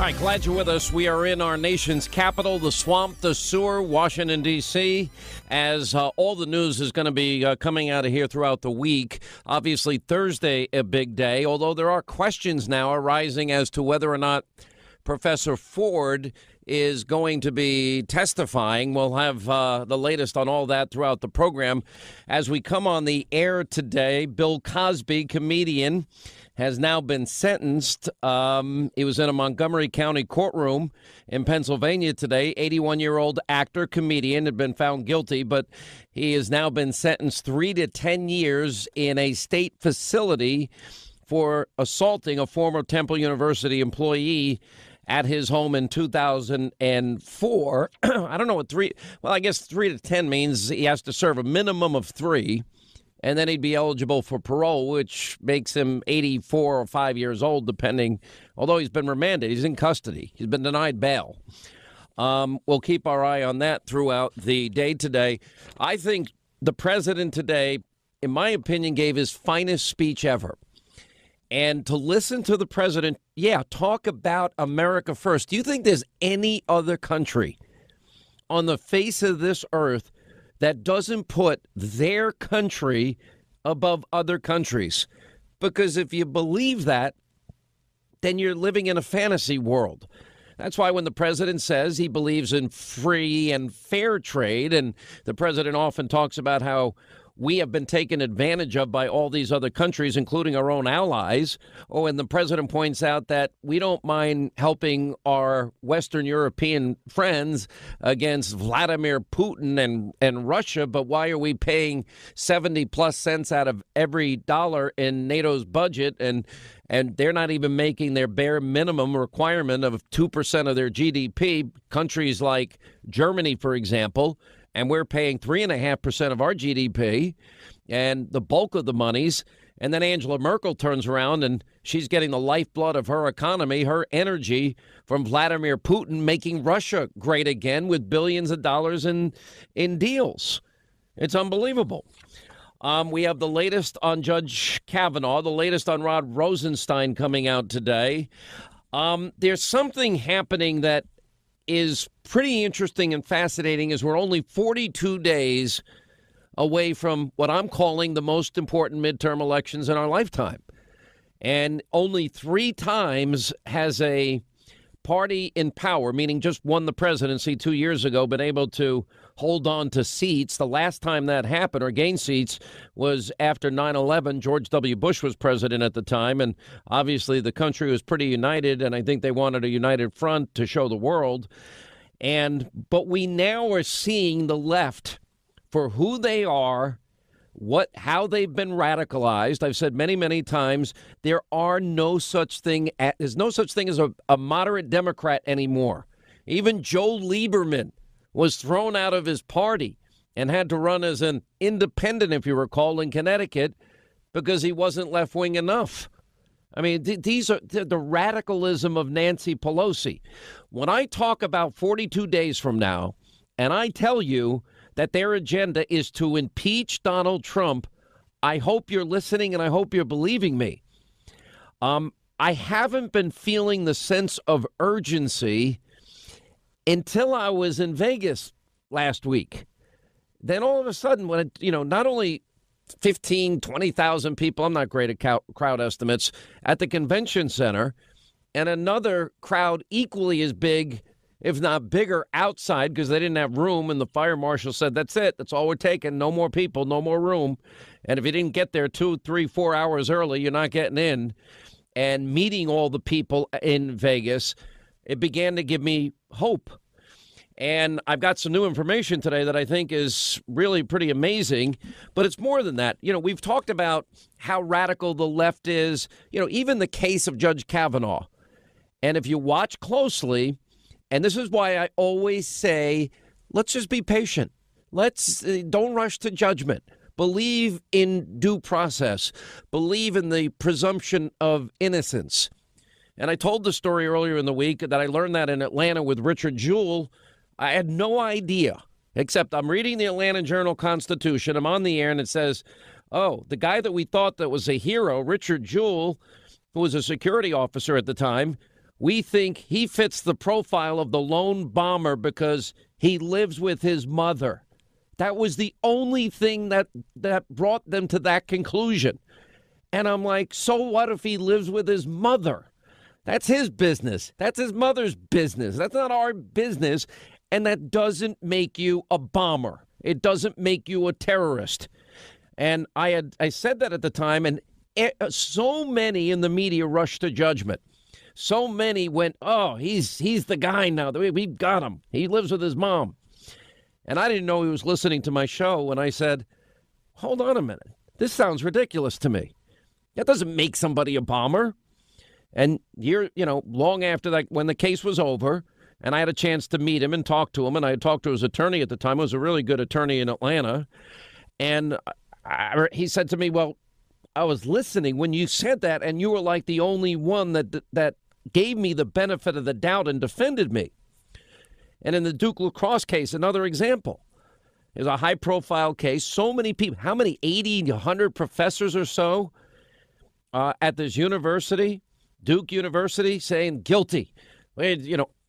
All right, glad you're with us. We are in our nation's capital, the swamp, the sewer, Washington, D.C., as all the news is going to be coming out of here throughout the week. Obviously, Thursday, a big day, although there are questions now arising as to whether or not Professor Ford is going to be testifying. We'll have the latest on all that throughout the program. As we come on the air today, Bill Cosby, comedian, has now been sentenced. He was in a Montgomery County courtroom in Pennsylvania today. 81-year-old actor, comedian, had been found guilty, but he has now been sentenced 3 to 10 years in a state facility for assaulting a former Temple University employee at his home in 2004. I don't know what I guess 3 to 10 means he has to serve a minimum of 3. And then he'd be eligible for parole, which makes him 84 or 5 years old, depending. Although he's been remanded, he's in custody. He's been denied bail. We'll keep our eye on that throughout the day today. I think the president today, in my opinion, gave his finest speech ever. And to listen to the president, talk about America first. Do you think there's any other country on the face of this earth that doesn't put their country above other countries? Because if you believe that, then you're living in a fantasy world. That's why when the president says he believes in free and fair trade, and the president often talks about how we have been taken advantage of by all these other countries, including our own allies. Oh, and the president points out that we don't mind helping our Western European friends against Vladimir Putin and Russia, but why are we paying 70 plus cents out of every dollar in NATO's budget, and they're not even making their bare minimum requirement of 2% of their GDP, countries like Germany, for example, and we're paying 3.5% of our GDP and the bulk of the monies. And then Angela Merkel turns around and she's getting the lifeblood of her economy, her energy from Vladimir Putin, making Russia great again with billions of dollars in deals. It's unbelievable. We have the latest on Judge Kavanaugh, the latest on Rod Rosenstein coming out today. There's something happening that is pretty interesting and fascinating, as we're only 42 days away from what I'm calling the most important midterm elections in our lifetime. And only 3 times has a party in power, meaning just won the presidency 2 years ago, been able to hold on to seats. The last time that happened or gained seats was after 9/11. George W. Bush was president at the time, and obviously the country was pretty united, and I think they wanted a united front to show the world. But we now are seeing the left for who they are, how they've been radicalized. I've said many, many times, there's no such thing as a moderate Democrat anymore. Even Joe Lieberman was thrown out of his party and had to run as an independent, if you recall, in Connecticut because he wasn't left-wing enough. I mean, these are the radicalism of Nancy Pelosi. When I talk about 42 days from now, and I tell you that their agenda is to impeach Donald Trump, I hope you're listening and I hope you're believing me. I haven't been feeling the sense of urgency until I was in Vegas last week. Then all of a sudden, when not only 15, 20,000 people, I'm not great at crowd estimates, at the convention center, and another crowd equally as big, if not bigger, outside because they didn't have room, and the fire marshal said, that's it, that's all we're taking, no more people, no more room. And if you didn't get there 2, 3, 4 hours early, you're not getting in. And meeting all the people in Vegas, it began to give me hope. And I've got some new information today that I think is really pretty amazing. But it's more than that. We've talked about how radical the left is, even the case of Judge Kavanaugh. And if you watch closely, and this is why I always say, let's just be patient. Don't rush to judgment. Believe in due process. Believe in the presumption of innocence. And I told the story earlier in the week that I learned that in Atlanta with Richard Jewell. I had no idea, except I'm reading the Atlanta Journal-Constitution. I'm on the air, and it says, the guy that we thought that was a hero, Richard Jewell, who was a security officer at the time, We think he fits the profile of the lone bomber because he lives with his mother. That was the only thing that brought them to that conclusion. And I'm like, so what if he lives with his mother? That's his business. That's his mother's business. That's not our business. And that doesn't make you a bomber. It doesn't make you a terrorist. And I said that at the time, and so many in the media rushed to judgment. So many went, oh, he's the guy now. We've got him. He lives with his mom. And I didn't know he was listening to my show. And I said, hold on a minute. This sounds ridiculous to me. That doesn't make somebody a bomber. And long after that, when the case was over, and I had a chance to meet him and talk to him, and I had talked to his attorney at the time, who was a really good attorney in Atlanta. And he said to me, well, I was listening when you said that, and you were like the only one that gave me the benefit of the doubt and defended me. And in the Duke Lacrosse case, another example, is a high-profile case. So many people, how many, 80, 100 professors or so at this university, Duke University, saying guilty.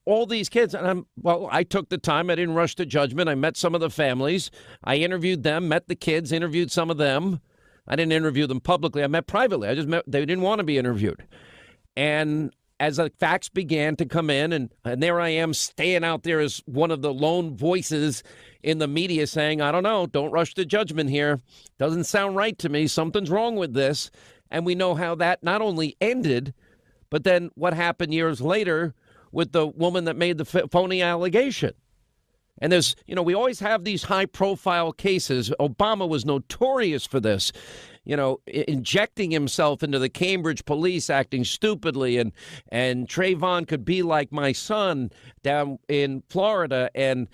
All these kids. And I took the time. I didn't rush to judgment. I met some of the families. I interviewed them, met the kids, interviewed some of them. I didn't interview them publicly. I met privately. They didn't want to be interviewed. And as the facts began to come in, and there I am staying out there as one of the lone voices in the media saying, I don't know, don't rush to judgment here. Doesn't sound right to me. Something's wrong with this. And we know how that not only ended, but then what happened years later with the woman that made the phony allegation. And there's, we always have these high-profile cases. Obama was notorious for this, injecting himself into the Cambridge police, acting stupidly. And Trayvon could be like my son down in Florida, and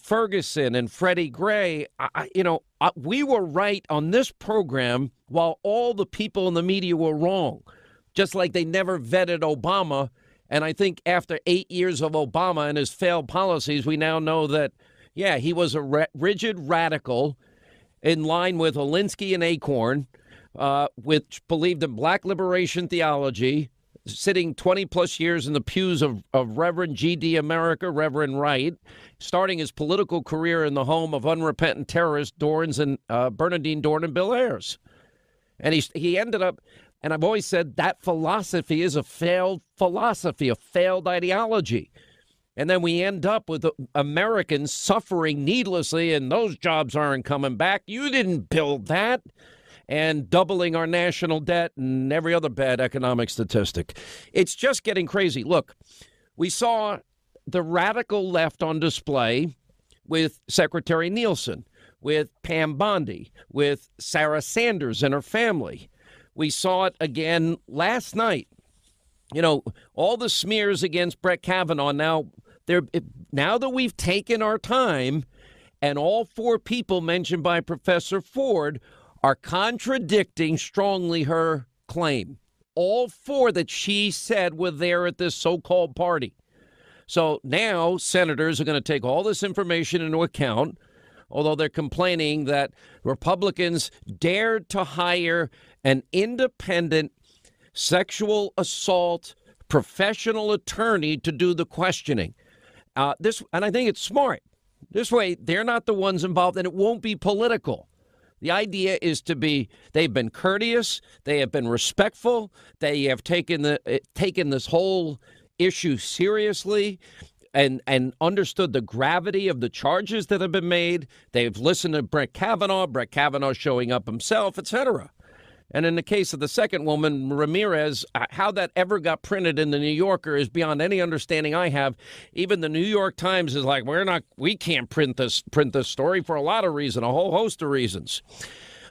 Ferguson and Freddie Gray. We were right on this program while all the people in the media were wrong, just like they never vetted Obama. And I think after 8 years of Obama and his failed policies, we now know that, yeah, he was a rigid radical in line with Alinsky and Acorn, which believed in black liberation theology, sitting 20 plus years in the pews of Reverend G.D. America, Reverend Wright, starting his political career in the home of unrepentant terrorists Bernardine Dorn and Bill Ayers. And he ended up. And I've always said that philosophy is a failed philosophy, a failed ideology. And then we end up with Americans suffering needlessly, and those jobs aren't coming back. You didn't build that. And doubling our national debt and every other bad economic statistic. It's just getting crazy. Look, we saw the radical left on display with Secretary Nielsen, with Pam Bondi, with Sarah Sanders and her family. We saw it again last night. All the smears against Brett Kavanaugh now that we've taken our time, and all four people mentioned by Professor Ford are contradicting strongly her claim. All four that she said were there at this so-called party. So now senators are going to take all this information into account, although they're complaining that Republicans dared to hire an independent sexual assault professional attorney to do the questioning. And I think it's smart. This way, they're not the ones involved, and it won't be political. The idea is they've been courteous, they have been respectful, they have taken this whole issue seriously and understood the gravity of the charges that have been made. They've listened to Brett Kavanaugh showing up himself, etc. And in the case of the second woman, Ramirez, how that ever got printed in the New Yorker is beyond any understanding I have. Even the New York Times is like, we can't print this story for a lot of reasons, a whole host of reasons.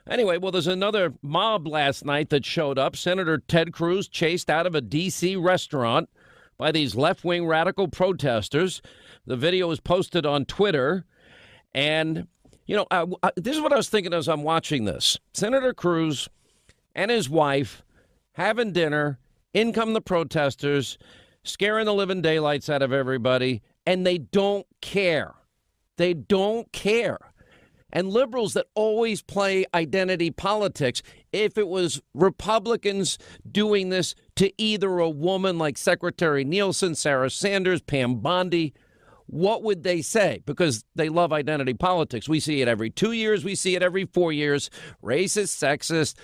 Anyway, well, there's another mob last night that showed up. Senator Ted Cruz chased out of a D.C. restaurant by these left-wing radical protesters. The video was posted on Twitter. And, this is what I was thinking as I'm watching this. Senator Cruz and his wife having dinner, in come the protesters, scaring the living daylights out of everybody, and they don't care. They don't care. and liberals that always play identity politics. If it was Republicans doing this to either a woman like Secretary Nielsen, Sarah Sanders, Pam Bondi, what would they say? Because they love identity politics. We see it every 2 years. We see it every 4 years. Racist, sexist,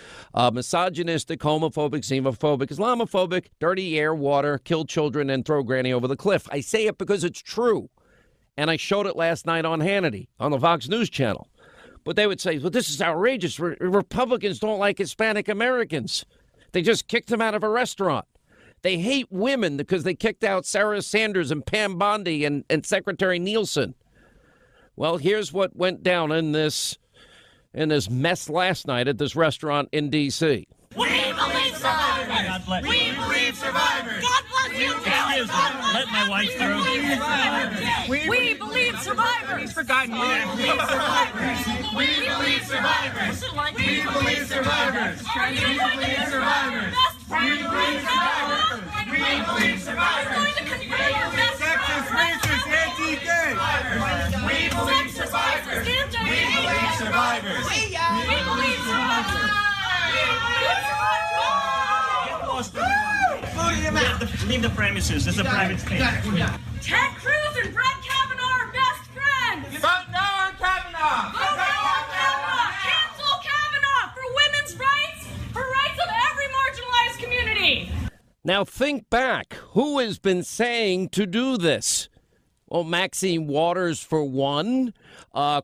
misogynistic, homophobic, xenophobic, Islamophobic, dirty air, water, kill children, and throw granny over the cliff. I say it because it's true. And I showed it last night on Hannity, on the Fox News channel. But they would say, well, this is outrageous. Republicans don't like Hispanic Americans. They just kicked them out of a restaurant. They hate women because they kicked out Sarah Sanders and Pam Bondi and Secretary Nielsen. Well, here's what went down in this mess last night at this restaurant in D.C. We believe survivors! We believe survivors! God bless you! Excuse me. Let my wife through. We believe survivors! For God, we believe survivors! We believe survivors! We believe survivors! We believe survivors! We believe survivors! We believe survivors! Sexist, racist, anti-gay! We believe survivors! We believe survivors! We believe survivors! Leave the premises. It's a private space. Ted Cruz and Brett Kavanaugh are best friends. Vote no on Kavanaugh. Vote no on Kavanaugh. Cancel Kavanaugh for women's rights, for rights of every marginalized community. Now think back. Who has been saying to do this? Well, Maxine Waters for one,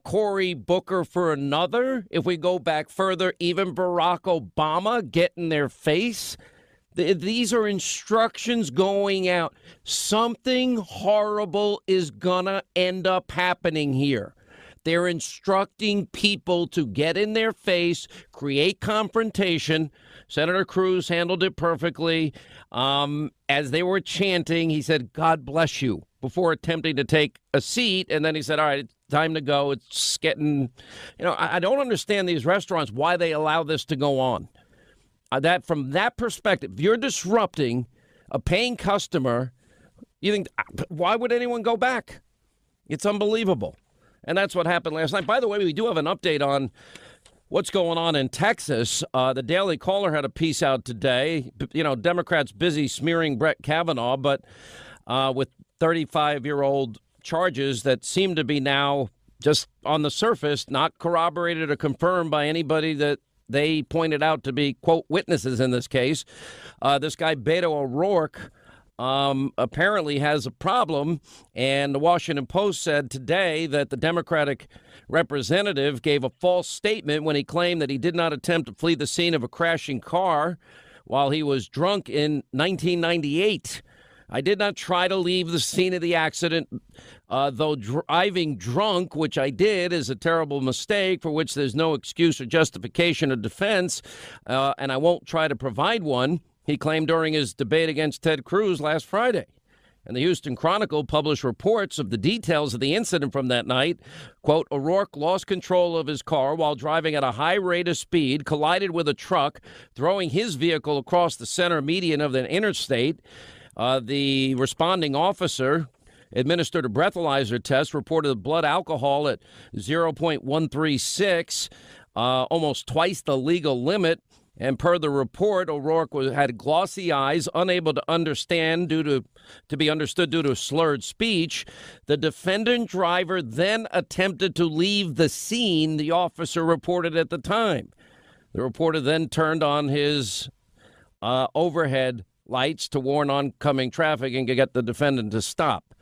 Cory Booker for another. If we go back further, even Barack Obama get in their face. These are instructions going out. Something horrible is going to end up happening here. They're instructing people to get in their face, create confrontation. Senator Cruz handled it perfectly. As they were chanting, he said, God bless you, before attempting to take a seat. And then he said, all right, it's time to go. It's getting, I don't understand these restaurants, why they allow this to go on. That from that perspective, if you're disrupting a paying customer, you think, why would anyone go back? It's unbelievable. And that's what happened last night. By the way, we do have an update on what's going on in Texas. The Daily Caller had a piece out today. Democrats busy smearing Brett Kavanaugh, but with 35-year-old charges that seem to be now just on the surface, not corroborated or confirmed by anybody that they pointed out to be, quote, witnesses in this case. This guy, Beto O'Rourke, apparently has a problem. And the Washington Post said today that the Democratic representative gave a false statement when he claimed that he did not attempt to flee the scene of a crashing car while he was drunk in 1998. I did not try to leave the scene of the accident, though driving drunk, which I did, is a terrible mistake for which there's no excuse or justification or defense, and I won't try to provide one, he claimed during his debate against Ted Cruz last Friday. And the Houston Chronicle published reports of the details of the incident from that night. Quote, O'Rourke lost control of his car while driving at a high rate of speed, collided with a truck, throwing his vehicle across the center median of the interstate. The responding officer administered a breathalyzer test, reported blood alcohol at 0.136, almost twice the legal limit. And per the report, O'Rourke had glossy eyes, unable to understand to be understood due to slurred speech. The defendant driver then attempted to leave the scene, the officer reported at the time. The reporter then turned on his overhead lights to warn oncoming traffic and get the defendant to stop.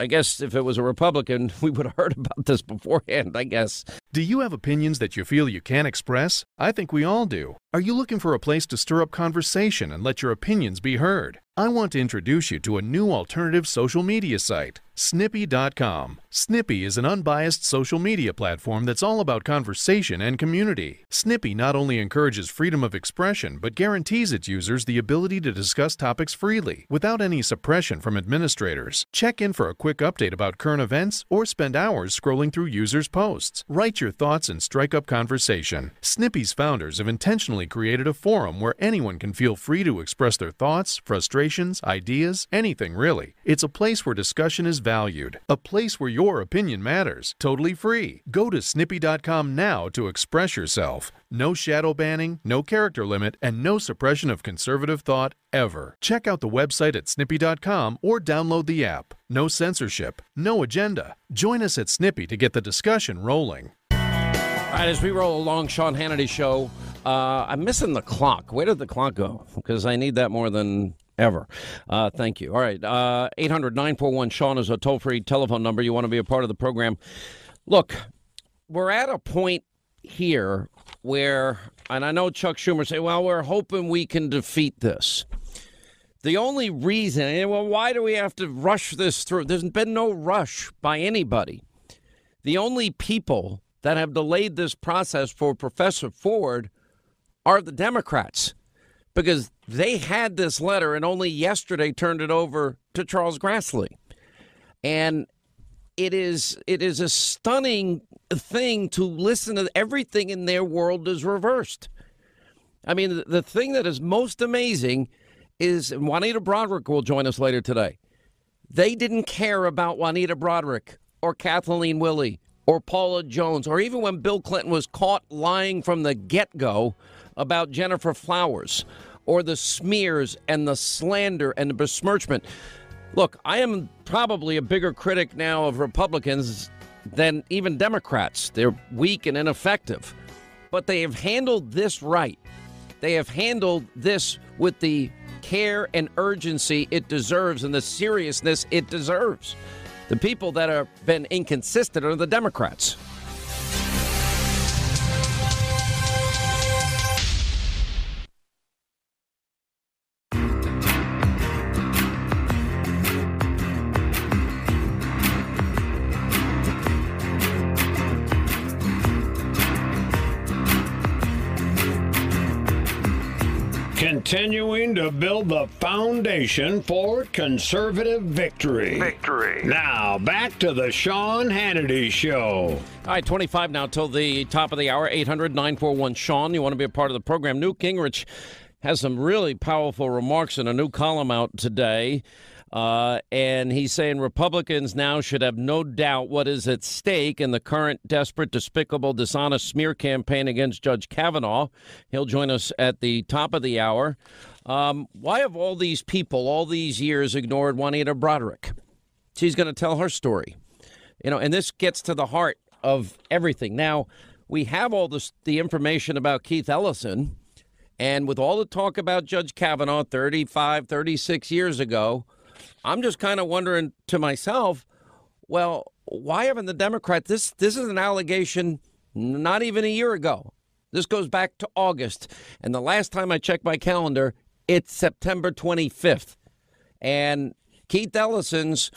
I guess if it was a Republican, we would have heard about this beforehand, I guess. Do you have opinions that you feel you can't express? I think we all do. Are you looking for a place to stir up conversation and let your opinions be heard? I want to introduce you to a new alternative social media site, Snippy.com. Snippy is an unbiased social media platform that's all about conversation and community. Snippy not only encourages freedom of expression, but guarantees its users the ability to discuss topics freely, without any suppression from administrators. Check in for a quick update about current events, or spend hours scrolling through users' posts. Write your thoughts and strike up conversation. Snippy's founders have intentionally created a forum where anyone can feel free to express their thoughts, frustrations, ideas, anything really. It's a place where discussion is valued. A place where your opinion matters. Totally free. Go to snippy.com now to express yourself. No shadow banning, no character limit, and no suppression of conservative thought ever. Check out the website at snippy.com or download the app. No censorship, no agenda. Join us at Snippy to get the discussion rolling. All right, as we roll along, Sean Hannity Show, I'm missing the clock. Where did the clock go? Because I need that more than ever. Thank you. All right, 800-941-SEAN is a toll-free telephone number. You want to be a part of the program. Look, we're at a point here where, and I know Chuck Schumer say, well, we're hoping we can defeat this. The only reason, well, why do we have to rush this through? There's been no rush by anybody. The only people that have delayed this process for Professor Ford are the Democrats, because they had this letter and only yesterday turned it over to Charles Grassley. And it is a stunning thing to listen to. Everything in their world is reversed. I mean, the thing that is most amazing is Juanita Broderick will join us later today. They didn't care about Juanita Broderick or Kathleen Willey or Paula Jones, or even when Bill Clinton was caught lying from the get-go about Jennifer Flowers, or the smears and the slander and the besmirchment. Look, I am probably a bigger critic now of Republicans than even Democrats. They're weak and ineffective. But they have handled this right. They have handled this with the care and urgency it deserves and the seriousness it deserves. The people that have been inconsistent are the Democrats. Continuing to build the foundation for conservative victory. Now, back to the Sean Hannity Show. All right, 25 now till the top of the hour, 800-941-SEAN. You want to be a part of the program. Newt Gingrich has some really powerful remarks in a new column out today. And he's saying Republicans now should have no doubt what is at stake in the current desperate, despicable, dishonest smear campaign against Judge Kavanaugh. He'll join us at the top of the hour. Why have all these people, all these years, ignored Juanita Broderick? She's going to tell her story. You know, and this gets to the heart of everything. Now, we have all this, the information about Keith Ellison, and with all the talk about Judge Kavanaugh 35, 36 years ago, I'm just kind of wondering to myself, well, why haven't the Democrats, this is an allegation not even a year ago. This goes back to August. And the last time I checked my calendar, it's September 25th. And Keith Ellison's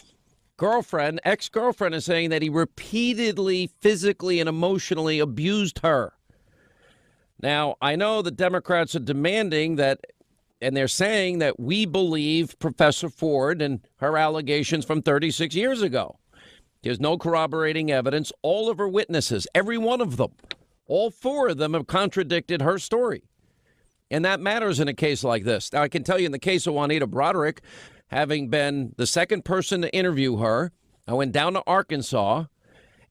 girlfriend, ex-girlfriend, is saying that he repeatedly physically and emotionally abused her. Now, I know the Democrats are demanding that, and they're saying that we believe Professor Ford and her allegations from 36 years ago. There's no corroborating evidence. All of her witnesses, every one of them, all four of them have contradicted her story. And that matters in a case like this. Now, I can tell you in the case of Juanita Broderick, having been the second person to interview her, I went down to Arkansas,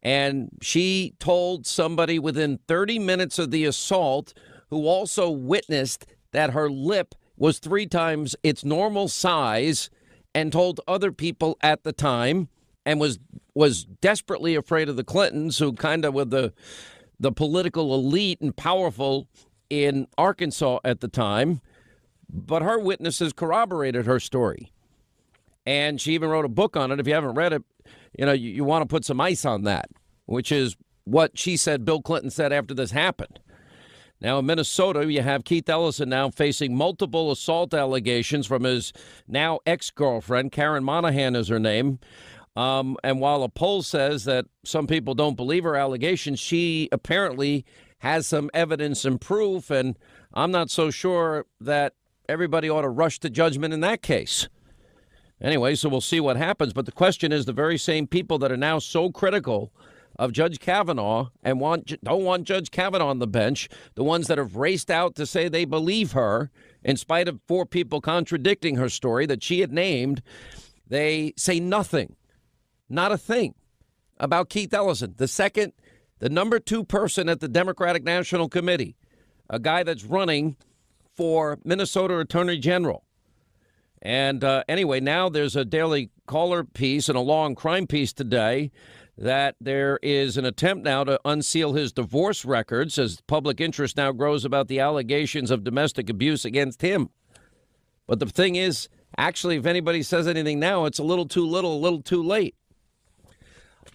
and she told somebody within 30 minutes of the assault, who also witnessed that her lip was 3 times its normal size, and told other people at the time, and was desperately afraid of the Clintons, who kind of were the political elite and powerful in Arkansas at the time. But her witnesses corroborated her story. And she even wrote a book on it. If you haven't read it, you know, you want to put some ice on that, which is what she said Bill Clinton said after this happened. Now, in Minnesota, you have Keith Ellison now facing multiple assault allegations from his now ex-girlfriend. Karen Monahan is her name. And while a poll says that some people don't believe her allegations, she apparently has some evidence and proof. And I'm not so sure that everybody ought to rush to judgment in that case. Anyway, so we'll see what happens. But the question is, the very same people that are now so critical of Judge Kavanaugh and don't want Judge Kavanaugh on the bench, the ones that have raced out to say they believe her, in spite of 4 people contradicting her story that she had named, they say nothing Not a thing about Keith Ellison, the number 2 person at the Democratic National Committee, a guy that's running for Minnesota Attorney General. And anyway, now there's a Daily Caller piece and a Law and Crime piece today that there is an attempt now to unseal his divorce records as public interest now grows about the allegations of domestic abuse against him. But the thing is, actually, if anybody says anything now, it's a little too little, a little too late.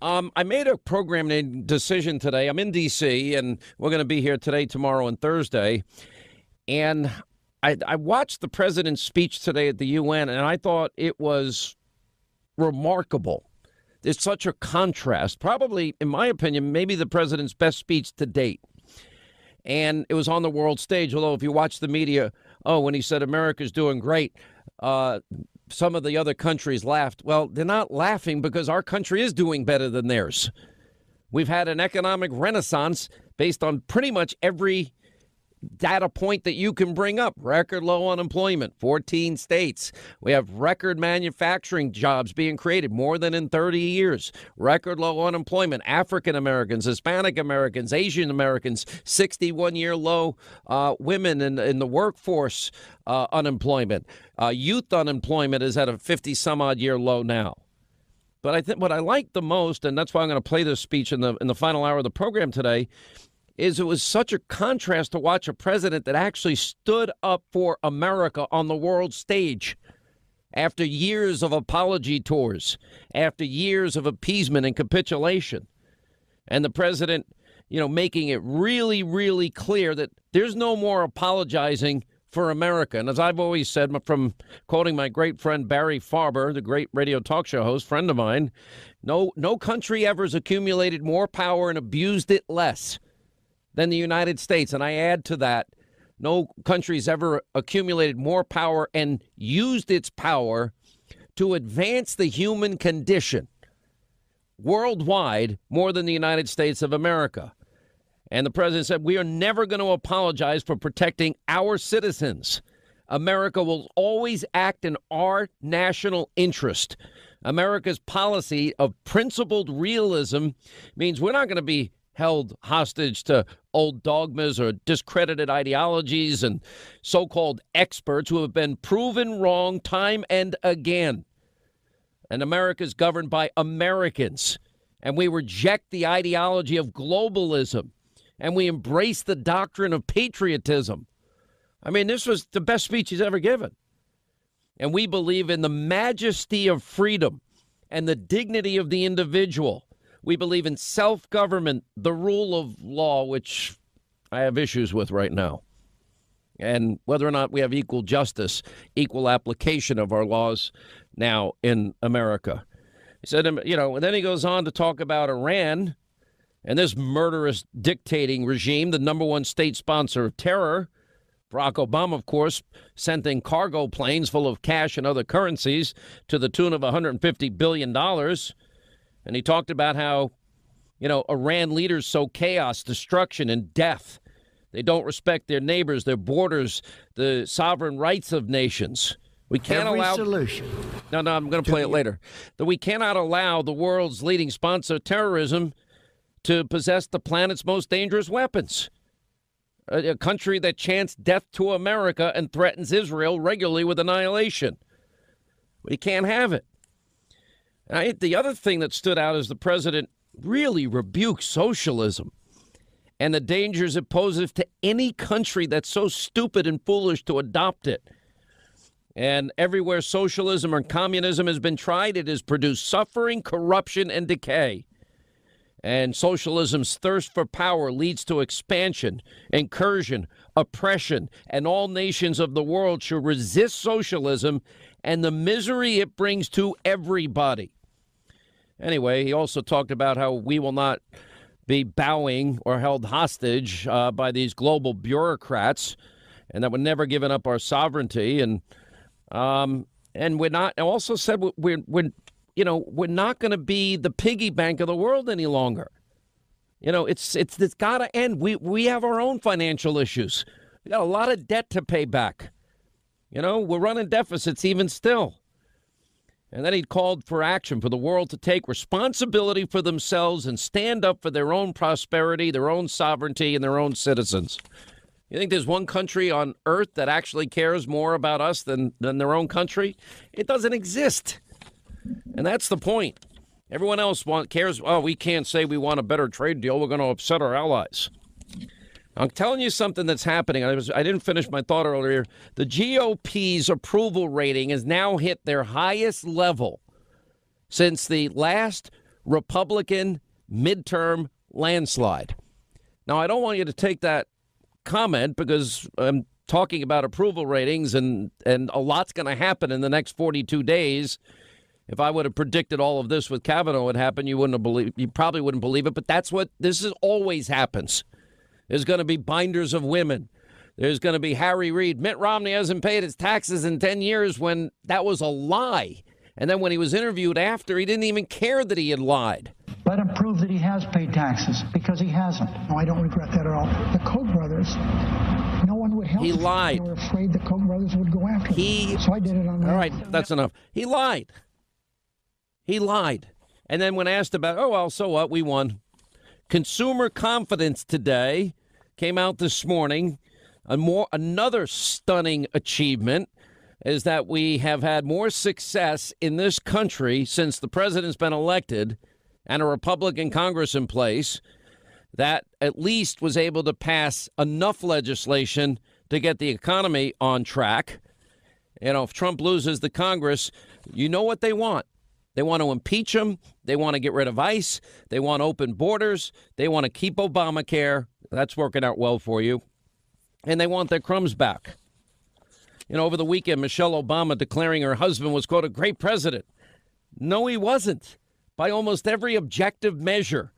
I made a programming decision today. I'm in D.C., and we're going to be here today, tomorrow, and Thursday. And I watched the president's speech today at the UN, and I thought it was remarkable. There's such a contrast. Probably, in my opinion, maybe the president's best speech to date. And it was on the world stage, although if you watch the media, when he said America's doing great, some of the other countries laughed. Well, they're not laughing because our country is doing better than theirs. We've had an economic renaissance based on pretty much every data point that you can bring up. Record low unemployment, 14 states. We have record manufacturing jobs being created, more than in 30 years. Record low unemployment. African Americans, Hispanic Americans, Asian Americans, 61-year low women in the workforce unemployment. Youth unemployment is at a 50-some-odd-year low now. But I think what I like the most, and that's why I'm going to play this speech in the final hour of the program today, is it was such a contrast to watch a president that actually stood up for America on the world stage after years of apology tours, after years of appeasement and capitulation. And the president, making it really, really clear that there's no more apologizing for America. And as I've always said, from quoting my great friend Barry Farber, the great radio talk show host, friend of mine, no country ever has accumulated more power and abused it less than the United States. And I add to that, no country's ever accumulated more power and used its power to advance the human condition worldwide more than the United States of America. And the president said, we are never going to apologize for protecting our citizens. America will always act in our national interest. America's policy of principled realism means we're not going to be held hostage to old dogmas or discredited ideologies and so-called experts who have been proven wrong time and again. And America is governed by Americans. And we reject the ideology of globalism. And we embrace the doctrine of patriotism. I mean, this was the best speech he's ever given. And we believe in the majesty of freedom and the dignity of the individual. We believe in self-government, the rule of law, which I have issues with right now, and whether or not we have equal justice, equal application of our laws now in America. He said, and then he goes on to talk about Iran and this murderous dictating regime, the number 1 state sponsor of terror. Barack Obama, of course, sent in cargo planes full of cash and other currencies to the tune of $150 billion. And he talked about how, Iran leaders sow chaos, destruction, and death. They don't respect their neighbors, their borders, the sovereign rights of nations. We can't allow solution. No, I'm going to play it later. That we cannot allow the world's leading sponsor of terrorism to possess the planet's most dangerous weapons. A country that chants death to America and threatens Israel regularly with annihilation. We can't have it. The other thing that stood out is the president really rebuked socialism and the dangers it poses to any country that's so stupid and foolish to adopt it. And everywhere socialism or communism has been tried, it has produced suffering, corruption, and decay. And socialism's thirst for power leads to expansion, incursion, oppression, and all nations of the world should resist socialism and the misery it brings to everybody. Anyway, he also talked about how we will not be bowing or held hostage by these global bureaucrats, and that we're never giving up our sovereignty. And we're not. Also said we're not going to be the piggy bank of the world any longer. It's got to end. We have our own financial issues. We got a lot of debt to pay back. We're running deficits even still. And then he called for action for the world to take responsibility for themselves and stand up for their own prosperity, their own sovereignty, and their own citizens. You think there's one country on earth that actually cares more about us than their own country? It doesn't exist. And that's the point. Everyone else cares, oh, we can't say we want a better trade deal. We're going to upset our allies. I'm telling you something that's happening. I didn't finish my thought earlier. The GOP's approval rating has now hit their highest level since the last Republican midterm landslide. Now, I don't want you to take that comment because I'm talking about approval ratings and a lot's going to happen in the next 42 days. If I would have predicted all of this with Kavanaugh would happen, you probably wouldn't believe it. But this always happens. There's going to be binders of women. There's going to be Harry Reid. Mitt Romney hasn't paid his taxes in 10 years when that was a lie. And then when he was interviewed after, he didn't even care that he had lied. Let him prove that he has paid taxes, because he hasn't. No, I don't regret that at all. The Koch brothers, no one would help. He lied. They were afraid the Koch brothers would go after him. So I did it on my own. All right, that's enough. He lied. He lied. And then when asked about, oh, well, so what? We won. Consumer confidence today came out this morning. Another stunning achievement is that we have had more success in this country since the president's been elected and a Republican Congress in place that at least was able to pass enough legislation to get the economy on track. You know, if Trump loses the Congress, you know what they want. They want to impeach him. They want to get rid of ICE. They want open borders. They want to keep Obamacare. That's working out well for you. And they want their crumbs back. You know, over the weekend, Michelle Obama declaring her husband was, quote, a great president. No, he wasn't. By almost every objective measure.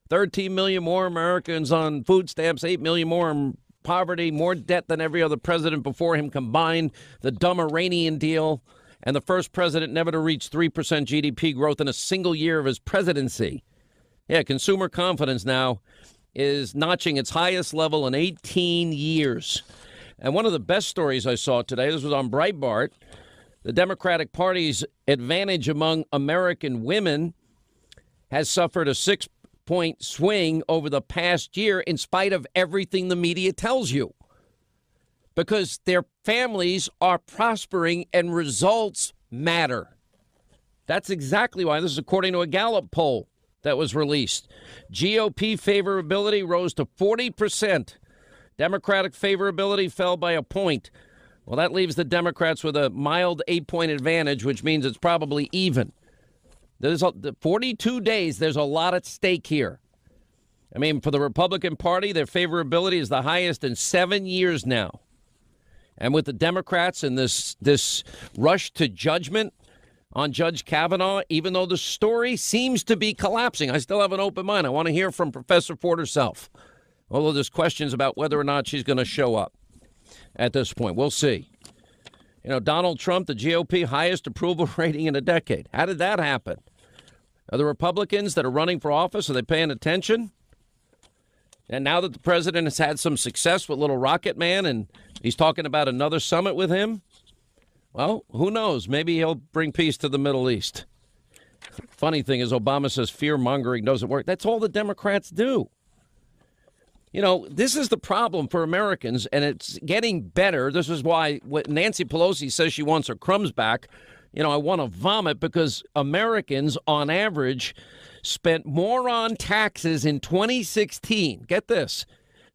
13 million more Americans on food stamps, 8 million more in poverty, more debt than every other president before him combined, the dumb Iranian deal, and the first president never to reach 3% GDP growth in a single year of his presidency. Yeah, consumer confidence now is notching its highest level in 18 years. And one of the best stories I saw today, this was on Breitbart, the Democratic Party's advantage among American women has suffered a 6-point swing over the past year in spite of everything the media tells you. Because their families are prospering and results matter. That's exactly why. This is according to a Gallup poll that was released. GOP favorability rose to 40%. Democratic favorability fell by a point. Well, that leaves the Democrats with a mild 8-point advantage, which means it's probably even. There's 42 days. There's a lot at stake here. I mean, for the Republican Party, their favorability is the highest in 7 years now. And with the Democrats and this rush to judgment on Judge Kavanaugh, even though the story seems to be collapsing, I still have an open mind. I want to hear from Professor Ford herself, although there's questions about whether or not she's going to show up at this point. We'll see. You know, Donald Trump, the GOP highest approval rating in a decade. How did that happen? Are the Republicans that are running for office, are they paying attention? And now that the president has had some success with Little Rocket Man and he's talking about another summit with him, well, who knows? Maybe he'll bring peace to the Middle East. Funny thing is Obama says fear-mongering doesn't work. That's all the Democrats do. You know, this is the problem for Americans, and it's getting better. This is why when Nancy Pelosi says she wants her crumbs back, you know, I want to vomit because Americans, on average, spent more on taxes in 2016, get this,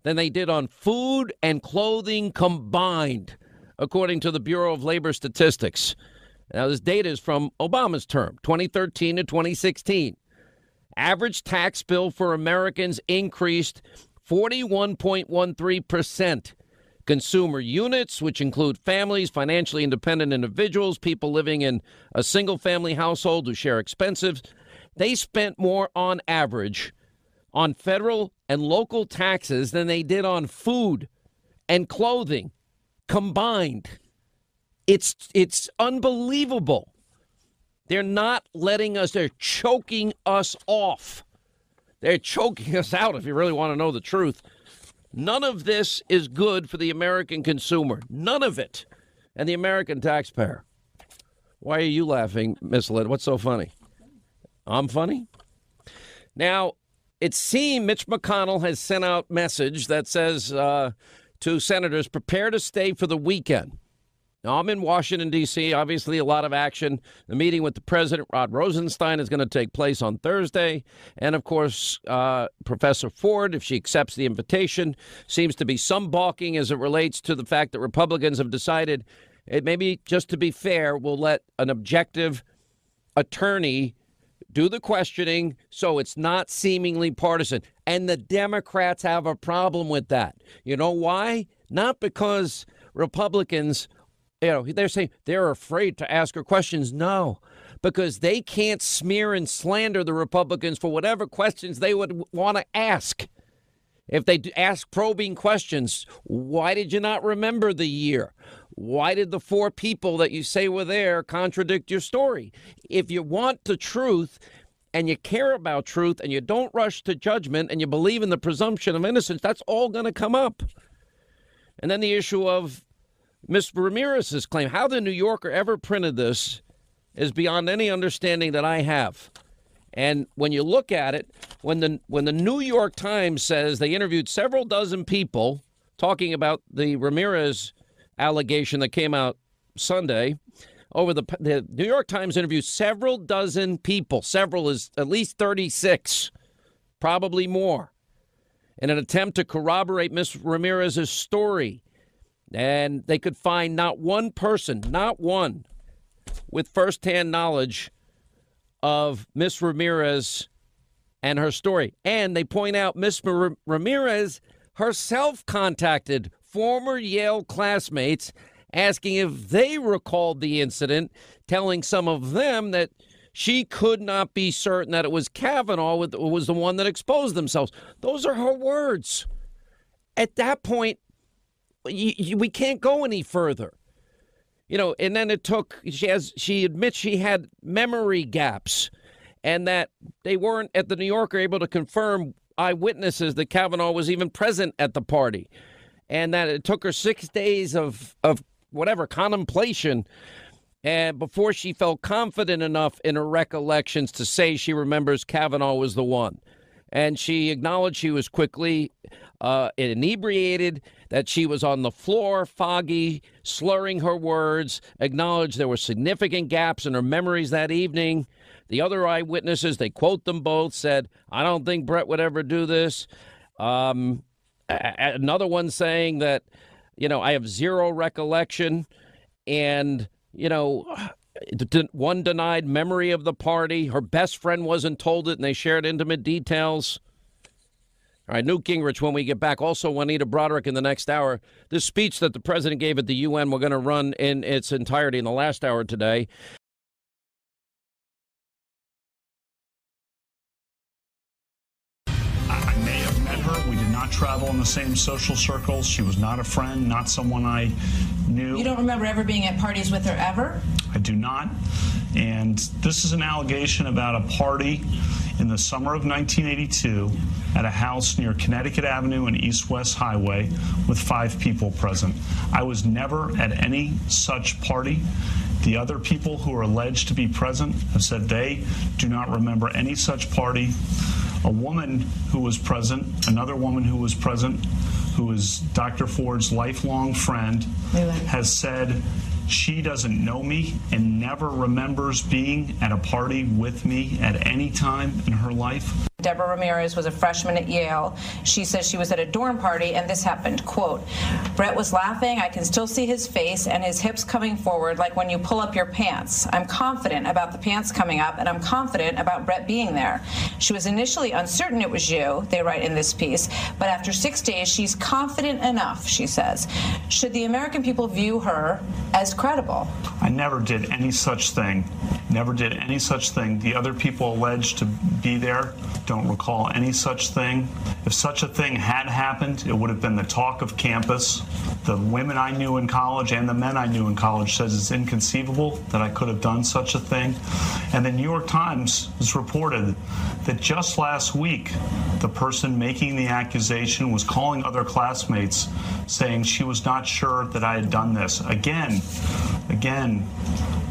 than they did on food and clothing combined, according to the Bureau of Labor Statistics. Now, this data is from Obama's term, 2013 to 2016. Average tax bill for Americans increased 41.13%. Consumer units, which include families, financially independent individuals, people living in a single-family household who share expenses, they spent more on average on federal and local taxes than they did on food and clothing combined. It's unbelievable. They're not letting us, they're choking us off. They're choking us out, if you really want to know the truth. None of this is good for the American consumer. None of it. And the American taxpayer. Why are you laughing, Miss Lynn? What's so funny? I'm funny? Now, it seemed Mitch McConnell has sent out message that says to senators, prepare to stay for the weekend. Now, I'm in Washington, D.C., obviously a lot of action. The meeting with the president, Rod Rosenstein, is going to take place on Thursday. And, of course, Professor Ford, if she accepts the invitation, seems to be some balking as it relates to the fact that Republicans have decided it maybe, just to be fair, we'll let an objective attorney do the questioning so it's not seemingly partisan. And the Democrats have a problem with that. You know why? Not because Republicans, they're saying they're afraid to ask her questions. No, because they can't smear and slander the Republicans for whatever questions they would want to ask. If they ask probing questions, why did you not remember the year? Why did the 4 people that you say were there contradict your story? If you want the truth and you care about truth and you don't rush to judgment and you believe in the presumption of innocence, that's all going to come up. And then the issue of Ms. Ramirez's claim. How the New Yorker ever printed this is beyond any understanding that I have. And when you look at it, when the New York Times says they interviewed several dozen people talking about the Ramirez allegation that came out Sunday, the New York Times interviewed several dozen people. Several is at least 36, probably more, in an attempt to corroborate Ms. Ramirez's story. And they could find not one person, not one, with firsthand knowledge of Ms. Ramirez and her story. And they point out Ms. Ramirez herself contacted former Yale classmates asking if they recalled the incident, telling some of them that she could not be certain that it was Kavanaugh was the one that exposed themselves. Those are her words. At that point, we can't go any further. And then she admits she had memory gaps and that they weren't at the New Yorker able to confirm eyewitnesses that Kavanaugh was even present at the party, and that it took her 6 days of contemplation and before she felt confident enough in her recollections to say she remembers Kavanaugh was the one. And she acknowledged she was quickly inebriated, that she was on the floor, foggy, slurring her words, acknowledged there were significant gaps in her memories that evening. The other eyewitnesses, they quote them both, said, I don't think Brett would ever do this. Another one saying that, I have zero recollection. And, one denied memory of the party. Her best friend wasn't told it, and they shared intimate details. All right, Newt Gingrich, when we get back. Also, Juanita Broderick in the next hour. This speech that the president gave at the UN, we're going to run in its entirety in the last hour today. I may have met her. We did not travel in the same social circles. She was not a friend, not someone I knew. You don't remember ever being at parties with her, ever? I do not. And this is an allegation about a party in the summer of 1982 at a house near Connecticut Avenue and East-West Highway with 5 people present. I was never at any such party. The other people who are alleged to be present have said they do not remember any such party. A woman who was present, another woman who was present, who is Dr. Ford's lifelong friend, has said she doesn't know me and never remembers being at a party with me at any time in her life. Deborah Ramirez was a freshman at Yale. She says she was at a dorm party and this happened. Quote, Brett was laughing. I can still see his face and his hips coming forward like when you pull up your pants. I'm confident about the pants coming up and I'm confident about Brett being there. She was initially uncertain it was you, they write in this piece, but after 6 days, she's confident enough, she says. Should the American people view her as credible? I never did any such thing. Never did any such thing. The other people alleged to be there don't recall any such thing. If such a thing had happened, it would have been the talk of campus. The women I knew in college and the men I knew in college says it's inconceivable that I could have done such a thing. And the New York Times has reported that just last week, the person making the accusation was calling other classmates saying she was not sure that I had done this. Again,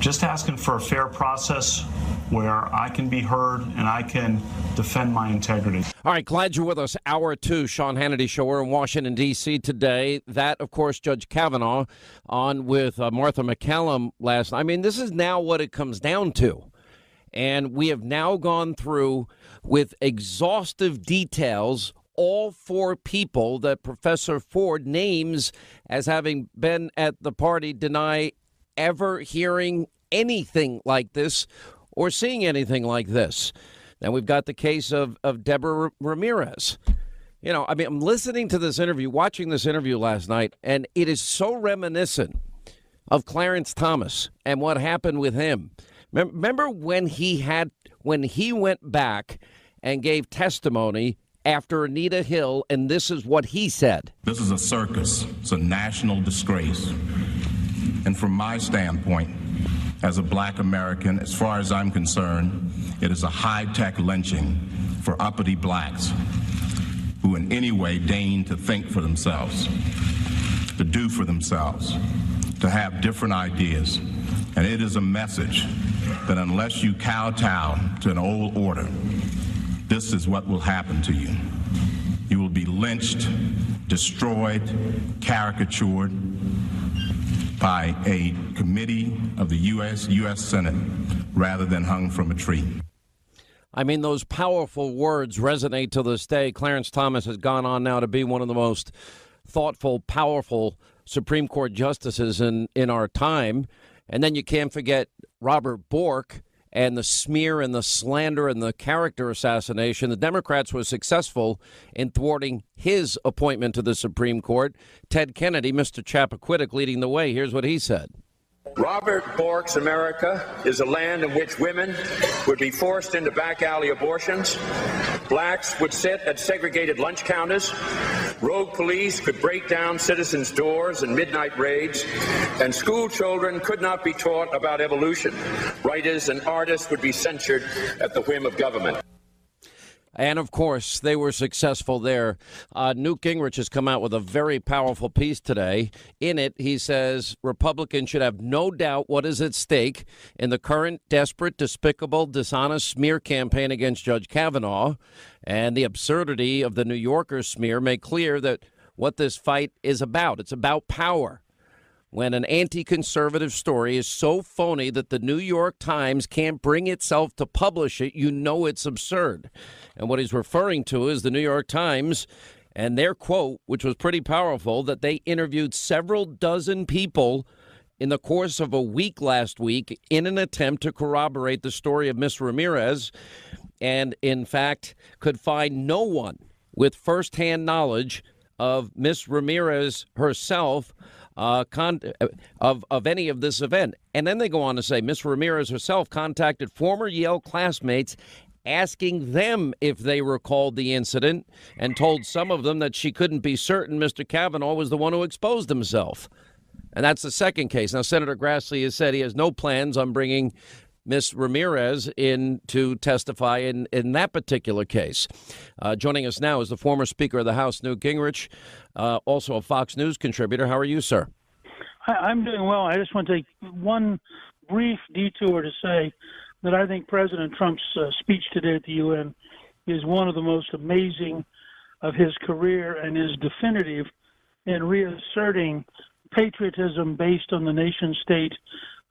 just asking for a fair process where I can be heard and I can defend my integrity. All right, glad you're with us. Hour 2, Sean Hannity Show. We're in Washington, D.C. today. That, of course, Judge Kavanaugh on with Martha McCallum last night. I mean, this is now what it comes down to. And we have now gone through with exhaustive details all 4 people that Professor Ford names as having been at the party deny ever hearing anything like this or seeing anything like this. Then we've got the case of Deborah Ramirez. You know, I mean, I'm listening to this interview, watching this interview last night, and it is so reminiscent of Clarence Thomas and what happened with him. Remember when he went back and gave testimony after Anita Hill, and this is what he said. This is a circus. It's a national disgrace. And from my standpoint, as a black American, as far as I'm concerned, it is a high-tech lynching for uppity blacks who in any way deign to think for themselves, to do for themselves, to have different ideas. And it is a message that unless you kowtow to an old order, this is what will happen to you. You will be lynched, destroyed, caricatured by a committee of the U.S. Senate rather than hung from a tree. I mean, those powerful words resonate to this day. Clarence Thomas has gone on now to be one of the most thoughtful, powerful Supreme Court justices in our time. And then you can't forget Robert Bork and the smear and the slander and the character assassination. The Democrats were successful in thwarting his appointment to the Supreme Court. Ted Kennedy, Mr. Chappaquiddick, leading the way. Here's what he said. Robert Bork's America is a land in which women would be forced into back alley abortions, blacks would sit at segregated lunch counters, rogue police could break down citizens' doors in midnight raids, and school children could not be taught about evolution. Writers and artists would be censured at the whim of government. And, of course, they were successful there. Newt Gingrich has come out with a very powerful piece today. In it, he says Republicans should have no doubt what is at stake in the current desperate, despicable, dishonest smear campaign against Judge Kavanaugh. And the absurdity of the New Yorker smear make clear that what this fight is about. It's about power. When an anti-conservative story is so phony that the New York Times can't bring itself to publish it, you know it's absurd. And what he's referring to is the New York Times and their quote, which was pretty powerful, that they interviewed several dozen people in the course of a week last week in an attempt to corroborate the story of Miss Ramirez, and in fact could find no one with firsthand knowledge of Miss Ramirez herself of any of this event. And then they go on to say Miss Ramirez herself contacted former Yale classmates asking them if they recalled the incident and told some of them that she couldn't be certain Mr. Kavanaugh was the one who exposed himself. And that's the second case. Now, Senator Grassley has said he has no plans on bringing Miss Ramirez in to testify in that particular case. Joining us now is the former Speaker of the House, Newt Gingrich, also a Fox News contributor. How are you, sir? I'm doing well. I just want to take one brief detour to say that I think President Trump's speech today at the UN is one of the most amazing of his career and is definitive in reasserting patriotism based on the nation state.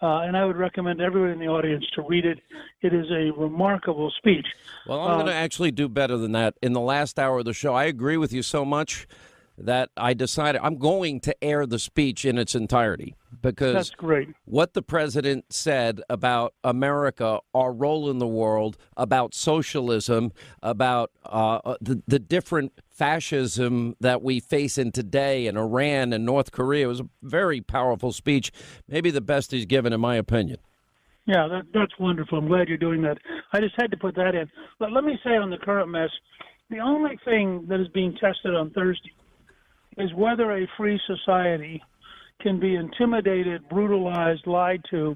And I would recommend everyone in the audience to read it. It is a remarkable speech. Well, I'm going to actually do better than that. In the last hour of the show, I agree with you so much that I decided I'm going to air the speech in its entirety, because that's great. What the president said about America, our role in the world, about socialism, about the different fascism that we face in today in Iran and North Korea was a very powerful speech, maybe the best he's given, in my opinion. Yeah, that's wonderful. I'm glad you're doing that. I just had to put that in. But let me say on the current mess, the only thing that is being tested on Thursday is whether a free society can be intimidated, brutalized, lied to,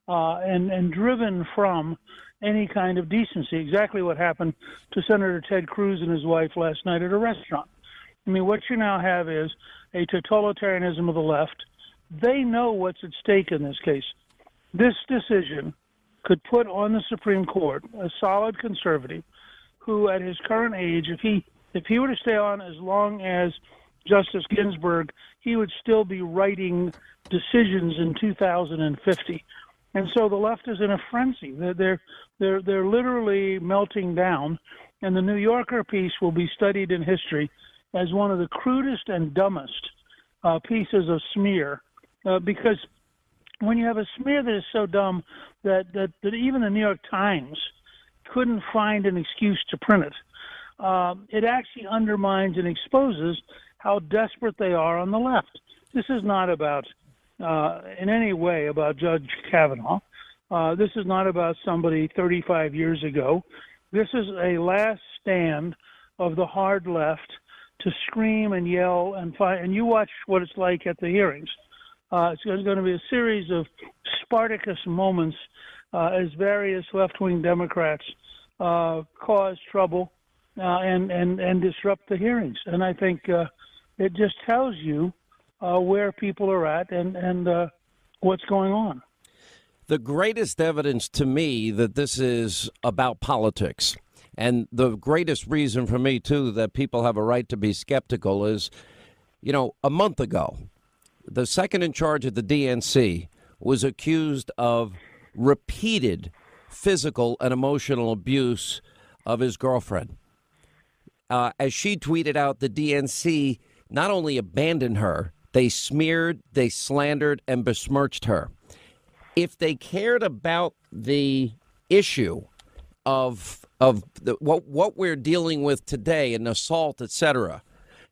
and driven from any kind of decency. Exactly what happened to Senator Ted Cruz and his wife last night at a restaurant. I mean, what you now have is a totalitarianism of the left. They know what's at stake in this case. this decision could put on the Supreme Court a solid conservative who, at his current age, if he were to stay on as long as Justice Ginsburg, he would still be writing decisions in 2050. And so the left is in a frenzy. They're literally melting down. And the New Yorker piece will be studied in history as one of the crudest and dumbest pieces of smear, because when you have a smear that is so dumb that even the New York Times couldn't find an excuse to print it, it actually undermines and exposes how desperate they are on the left. This is not about, in any way, about Judge Kavanaugh. This is not about somebody 35 years ago. This is a last stand of the hard left to scream and yell and fight. And you watch what it's like at the hearings. It's going to be a series of Spartacus moments as various left-wing Democrats cause trouble and disrupt the hearings. And I think it just tells you where people are at and what's going on. The greatest evidence to me that this is about politics, and the greatest reason for me, too, that people have a right to be skeptical is, you know, a month ago, the second in charge of the DNC was accused of repeated physical and emotional abuse of his girlfriend. As she tweeted out, the DNC not only abandoned her, they smeared, they slandered, and besmirched her. If they cared about the issue of what we're dealing with today, an assault, etc.,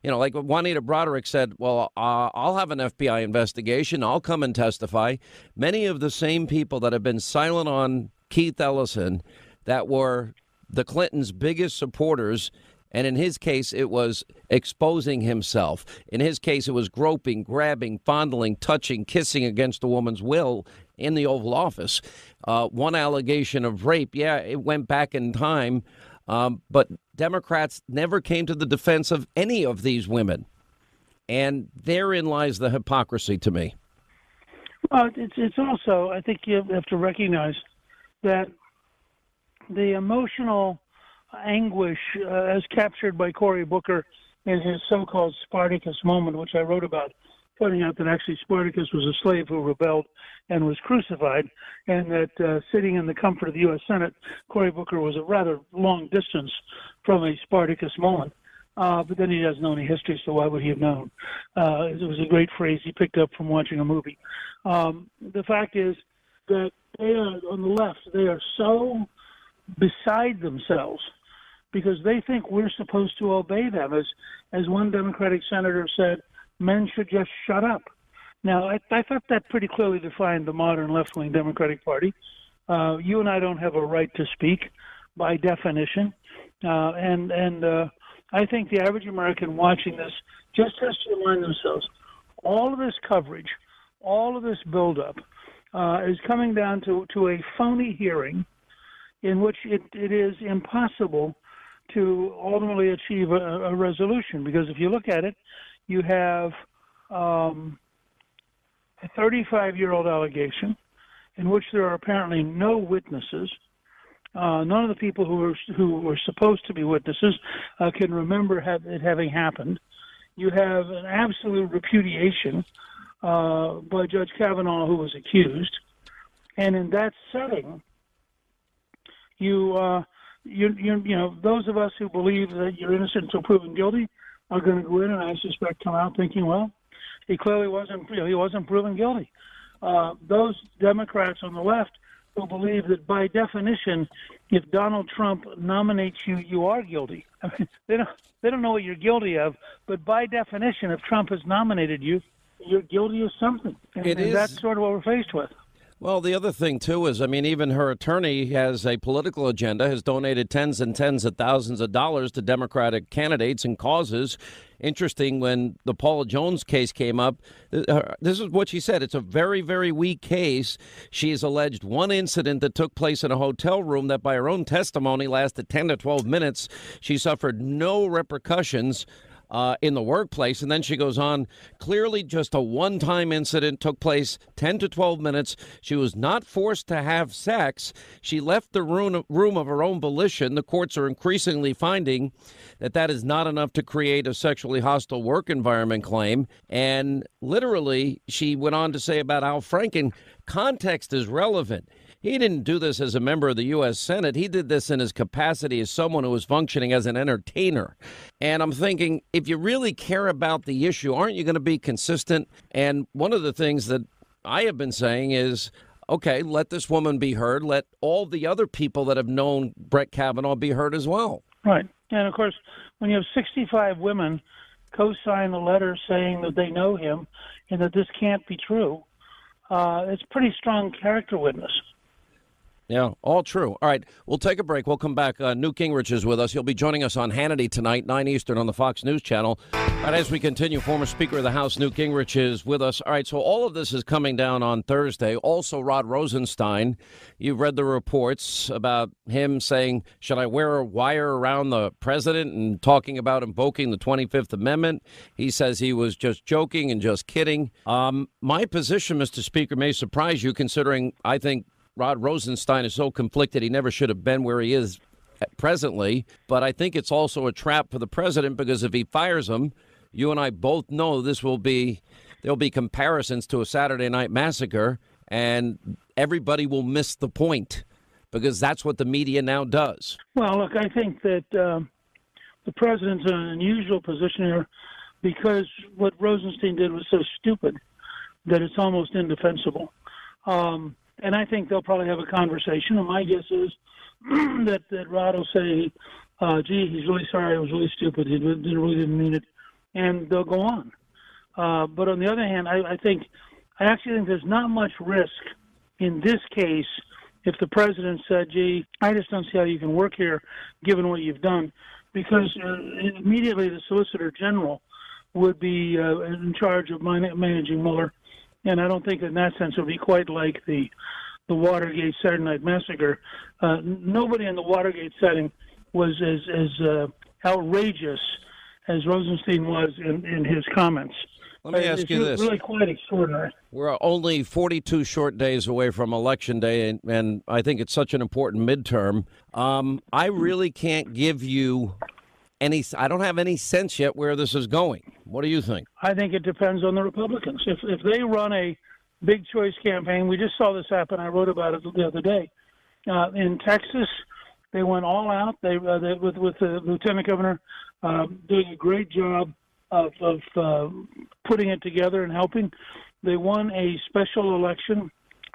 you know, like Juanita Broderick said, well, I'll have an FBI investigation. I'll come and testify. Many of the same people that have been silent on Keith Ellison, that were the Clintons' biggest supporters, and in his case, it was exposing himself. In his case, it was groping, grabbing, fondling, touching, kissing against a woman's will in the Oval Office. One allegation of rape, yeah, it went back in time, but Democrats never came to the defense of any of these women. And therein lies the hypocrisy to me. Well, it's also, I think you have to recognize that the emotional anguish as captured by Cory Booker in his so-called Spartacus moment, which I wrote about, pointing out that actually Spartacus was a slave who rebelled and was crucified, and that sitting in the comfort of the U.S. Senate, Cory Booker was a rather long distance from a Spartacus moment. But then he doesn't know any history, so why would he have known? It was a great phrase he picked up from watching a movie. The fact is that they are, on the left, they are so beside themselves because they think we're supposed to obey them. As one Democratic senator said, men should just shut up. Now, I thought that pretty clearly defined the modern left-wing Democratic Party. You and I don't have a right to speak by definition. And I think the average American watching this just has to remind themselves, all of this coverage, all of this buildup is coming down to a phony hearing in which it is impossible to ultimately achieve a resolution. Because if you look at it, you have a 35-year-old allegation in which there are apparently no witnesses. None of the people who were supposed to be witnesses can remember it having happened. You have an absolute repudiation by Judge Kavanaugh, who was accused. And in that setting, you know, those of us who believe that you're innocent until proven guilty are going to go in and I suspect come out thinking, well, he clearly wasn't, he wasn't proven guilty. Those Democrats on the left who believe that by definition, if Donald Trump nominates you, you are guilty. I mean, they don't know what you're guilty of, but by definition, if Trump has nominated you, you're guilty of something. And that's sort of what we're faced with. Well, the other thing, too, is, I mean, even her attorney has a political agenda, has donated tens and tens of thousands of dollars to Democratic candidates and causes. Interesting, when the Paula Jones case came up, this is what she said. It's a very, very weak case. She has alleged one incident that took place in a hotel room that by her own testimony lasted 10 to 12 minutes. She suffered no repercussions. in the workplace. And then she goes on, clearly just a one-time incident took place 10 to 12 minutes. She was not forced to have sex. She left the room of her own volition. The courts are increasingly finding that is not enough to create a sexually hostile work environment claim. And literally, she went on to say about Al Franken, context is relevant. He didn't do this as a member of the U.S. Senate. He did this in his capacity as someone who was functioning as an entertainer. And I'm thinking, if you really care about the issue, aren't you going to be consistent? And one of the things that I have been saying is, okay, let this woman be heard. Let all the other people that have known Brett Kavanaugh be heard as well. Right. And, of course, when you have 65 women co-sign a letter saying that they know him and that this can't be true, it's a pretty strong character witness. Yeah, all true. All right, we'll take a break. We'll come back. Newt Gingrich is with us. He'll be joining us on Hannity tonight, 9 Eastern on the Fox News Channel. And as we continue, former Speaker of the House Newt Gingrich is with us. All right, so all of this is coming down on Thursday. Also, Rod Rosenstein, you've read the reports about him saying, should I wear a wire around the president, and talking about invoking the 25th Amendment. He says he was just joking and just kidding. My position, Mr. Speaker, may surprise you, considering I think Rod Rosenstein is so conflicted he never should have been where he is presently. But I think it's also a trap for the president, because if he fires him, you and I both know there'll be comparisons to a Saturday Night Massacre, and everybody will miss the point, because that's what the media now does. Well, look, I think that the president's in an unusual position here, because what Rosenstein did was so stupid that it's almost indefensible. And I think they'll probably have a conversation. And my guess is that Rod will say, gee, he's really sorry. It was really stupid. He really didn't mean it. And they'll go on. But on the other hand, I actually think there's not much risk in this case if the president said, gee, I just don't see how you can work here given what you've done. Because immediately the Solicitor General would be in charge of managing Mueller. And I don't think in that sense it would be quite like the Watergate Saturday Night Massacre. Nobody in the Watergate setting was as outrageous as Rosenstein was in his comments. Let me ask you this. It's really quite extraordinary. We're only 42 short days away from Election Day, and I think it's such an important midterm. I really can't give you I don't have any sense yet where this is going. What do you think? I think it depends on the Republicans. If they run a big choice campaign, we just saw this happen. I wrote about it the other day. In Texas, they went all out. They with the lieutenant governor doing a great job of putting it together and helping. They won a special election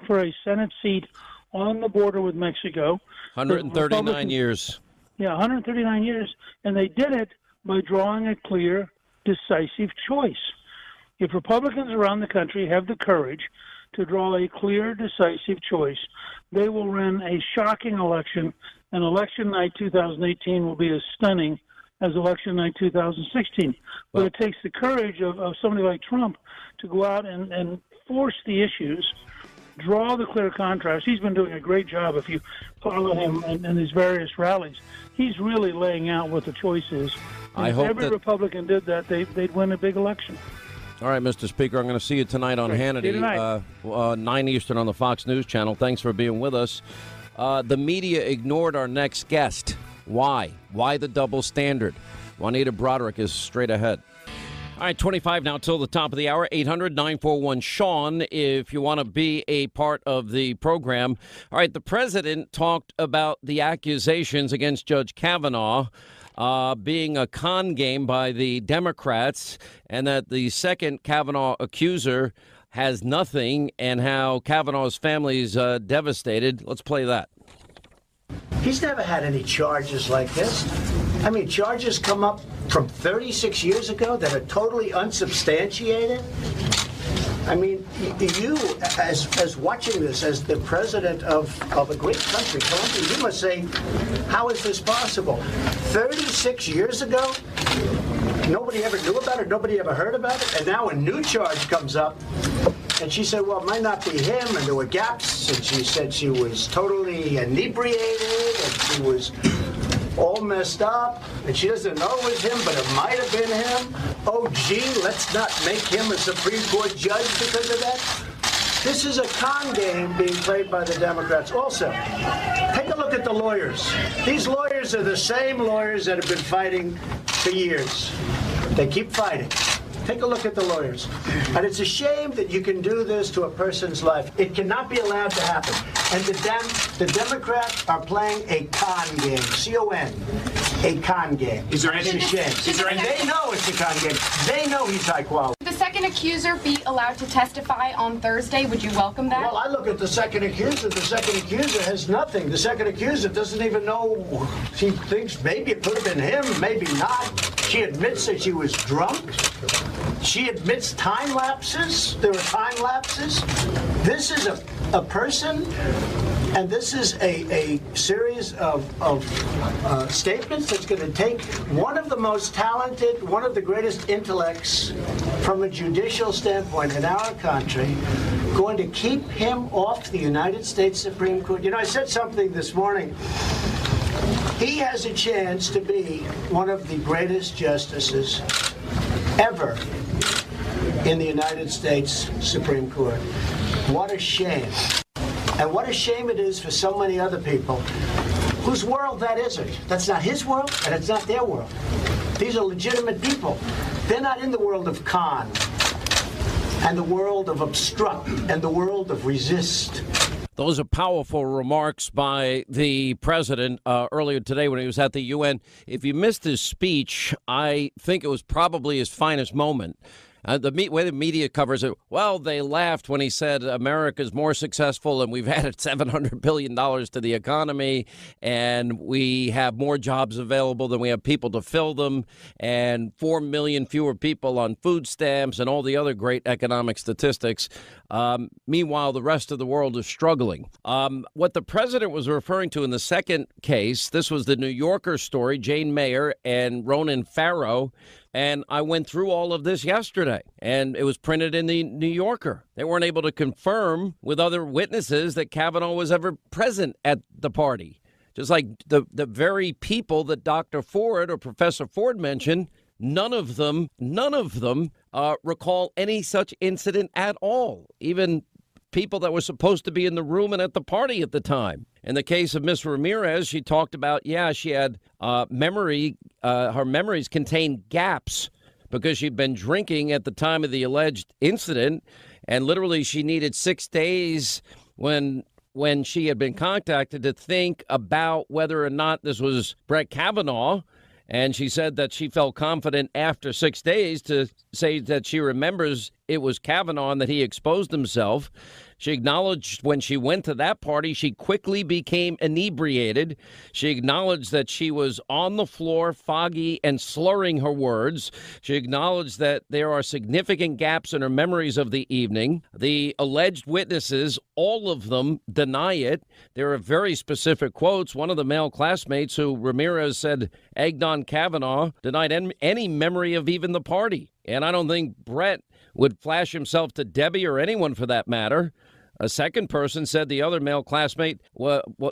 for a Senate seat on the border with Mexico. 139 years. Yeah, 139 years, and they did it by drawing a clear, decisive choice. If Republicans around the country have the courage to draw a clear, decisive choice, they will run a shocking election, and election night 2018 will be as stunning as election night 2016. But it takes the courage of somebody like Trump to go out and force the issues, draw the clear contrast. He's been doing a great job. If you follow him in these various rallies, he's really laying out what the choice is. And if every Republican did that, they'd win a big election. All right, Mr. Speaker, I'm going to see you tonight on Hannity, 9 Eastern on the Fox News Channel. Thanks for being with us. The media ignored our next guest. Why? Why the double standard? Juanita Broderick is straight ahead. All right, 25 now till the top of the hour, 800-941-SEAN if you want to be a part of the program. All right, the president talked about the accusations against Judge Kavanaugh being a con game by the Democrats, and that the second Kavanaugh accuser has nothing, and how Kavanaugh's family is devastated. Let's play that. He's never had any charges like this. I mean, charges come up from 36 years ago that are totally unsubstantiated. I mean, you, as watching this, as the president of a great country, Colombia, you must say, how is this possible? 36 years ago, nobody ever knew about it, nobody ever heard about it, and now a new charge comes up. And she said, well, it might not be him, and there were gaps, and she said she was totally inebriated, and she was all messed up, and she doesn't know it was him, but it might have been him. Oh, gee, let's not make him a Supreme Court judge because of that. This is a con game being played by the Democrats. Also, take a look at the lawyers. These lawyers are the same lawyers that have been fighting for years. They keep fighting. Take a look at the lawyers. And it's a shame that you can do this to a person's life. It cannot be allowed to happen. And the Democrats are playing a con game. C-O-N. A con game. Is there anything? It's a shame. And they know it's a con game. They know he's high quality. Would the second accuser be allowed to testify on Thursday? Would you welcome that? Well, I look at the second accuser. The second accuser has nothing. The second accuser doesn't even know. She thinks maybe it could have been him, maybe not. She admits that she was drunk. She admits time lapses. There were time lapses. This is a person, and this is a series of statements that's going to take one of the most talented, one of the greatest intellects from a judicial standpoint in our country, going to keep him off the United States Supreme Court. You know, I said something this morning. He has a chance to be one of the greatest justices ever in the United States Supreme Court. What a shame. And what a shame it is for so many other people whose world that isn't. That's not his world, and it's not their world. These are legitimate people. They're not in the world of con, and the world of obstruct, and the world of resist. Those are powerful remarks by the president earlier today when he was at the UN. If you missed his speech, I think it was probably his finest moment. The way the media covers it, well, they laughed when he said America's more successful and we've added $700 billion to the economy and we have more jobs available than we have people to fill them and 4 million fewer people on food stamps and all the other great economic statistics. Meanwhile, the rest of the world is struggling. What the president was referring to in the second case, this was the New Yorker story, Jane Mayer and Ronan Farrow. And I went through all of this yesterday, and it was printed in the New Yorker. They weren't able to confirm with other witnesses that Kavanaugh was ever present at the party. Just like the very people that Dr. Ford or Professor Ford mentioned, none of them recall any such incident at all, even people that were supposed to be in the room and at the party at the time. In the case of Miss Ramirez, she talked about, she had her memories contained gaps because she'd been drinking at the time of the alleged incident. And literally she needed 6 days when she had been contacted to think about whether or not this was Brett Kavanaugh. And she said that she felt confident after 6 days to say that she remembers it was Kavanaugh and that he exposed himself. She acknowledged when she went to that party, she quickly became inebriated. She acknowledged that she was on the floor, foggy and slurring her words. She acknowledged that there are significant gaps in her memories of the evening. The alleged witnesses, all of them, deny it. There are very specific quotes. One of the male classmates who Ramirez said egged on Kavanaugh denied any memory of even the party. And I don't think Brett would flash himself to Debbie or anyone for that matter. A second person said the other male classmate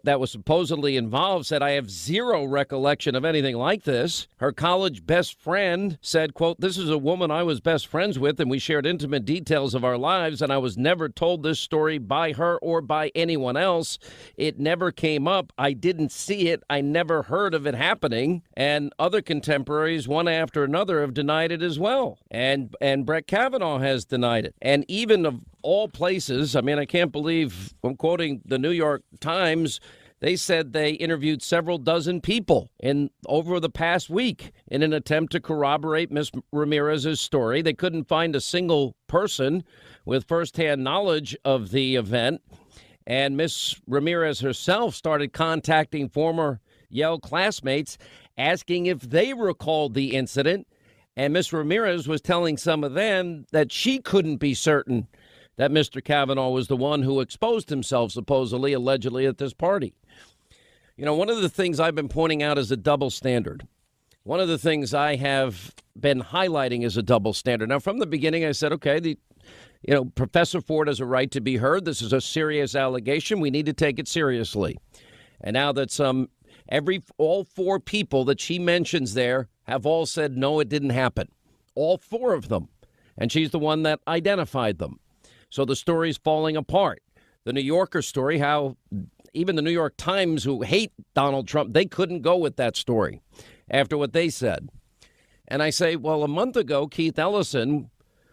that was supposedly involved said, I have zero recollection of anything like this. Her college best friend said, quote, this is a woman I was best friends with and we shared intimate details of our lives and I was never told this story by her or by anyone else. It never came up. I didn't see it. I never heard of it happening. And other contemporaries, one after another, have denied it as well. And Brett Kavanaugh has denied it. And even of all places, I mean, I can't believe, I'm quoting the New York Times, they said they interviewed several dozen people over the past week in an attempt to corroborate Ms. Ramirez's story. They couldn't find a single person with firsthand knowledge of the event. And Ms. Ramirez herself started contacting former Yale classmates, asking if they recalled the incident. And Ms. Ramirez was telling some of them that she couldn't be certain that Mr. Kavanaugh was the one who exposed himself, supposedly, allegedly, at this party. You know, one of the things I've been pointing out is a double standard. One of the things I have been highlighting is a double standard. Now, from the beginning, I said, okay, Professor Ford has a right to be heard. This is a serious allegation. We need to take it seriously. And now that some All four people that she mentions there have all said, no, it didn't happen. All four of them. And she's the one that identified them. So the story's falling apart. The New Yorker story, how even the New York Times, who hate Donald Trump, they couldn't go with that story after what they said. And I say, well, a month ago, Keith Ellison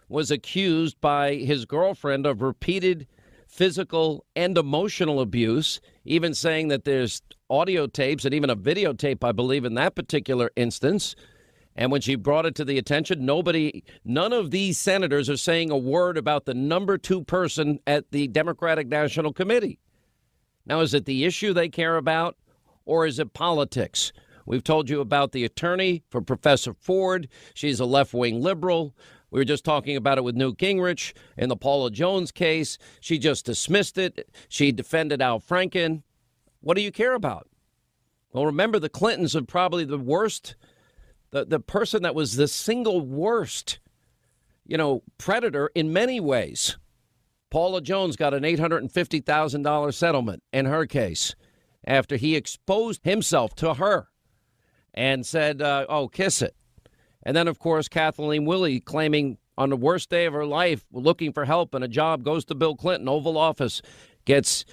was accused by his girlfriend of repeated physical and emotional abuse, even saying that there's audio tapes and even a videotape, I believe, in that particular instance. And when she brought it to the attention, none of these senators are saying a word about the number 2 person at the Democratic National Committee. Now, is it the issue they care about, or is it politics? We've told you about the attorney for Professor Ford. She's a left-wing liberal. We were just talking about it with Newt Gingrich in the Paula Jones case. She just dismissed it. She defended Al Franken. What do you care about? Well, remember, the Clintons are probably the worst, the person that was the single worst, predator in many ways. Paula Jones got an $850,000 settlement in her case after he exposed himself to her and said, kiss it. And then, of course, Kathleen Willey claiming on the worst day of her life, looking for help and a job, goes to Bill Clinton, Oval Office, gets,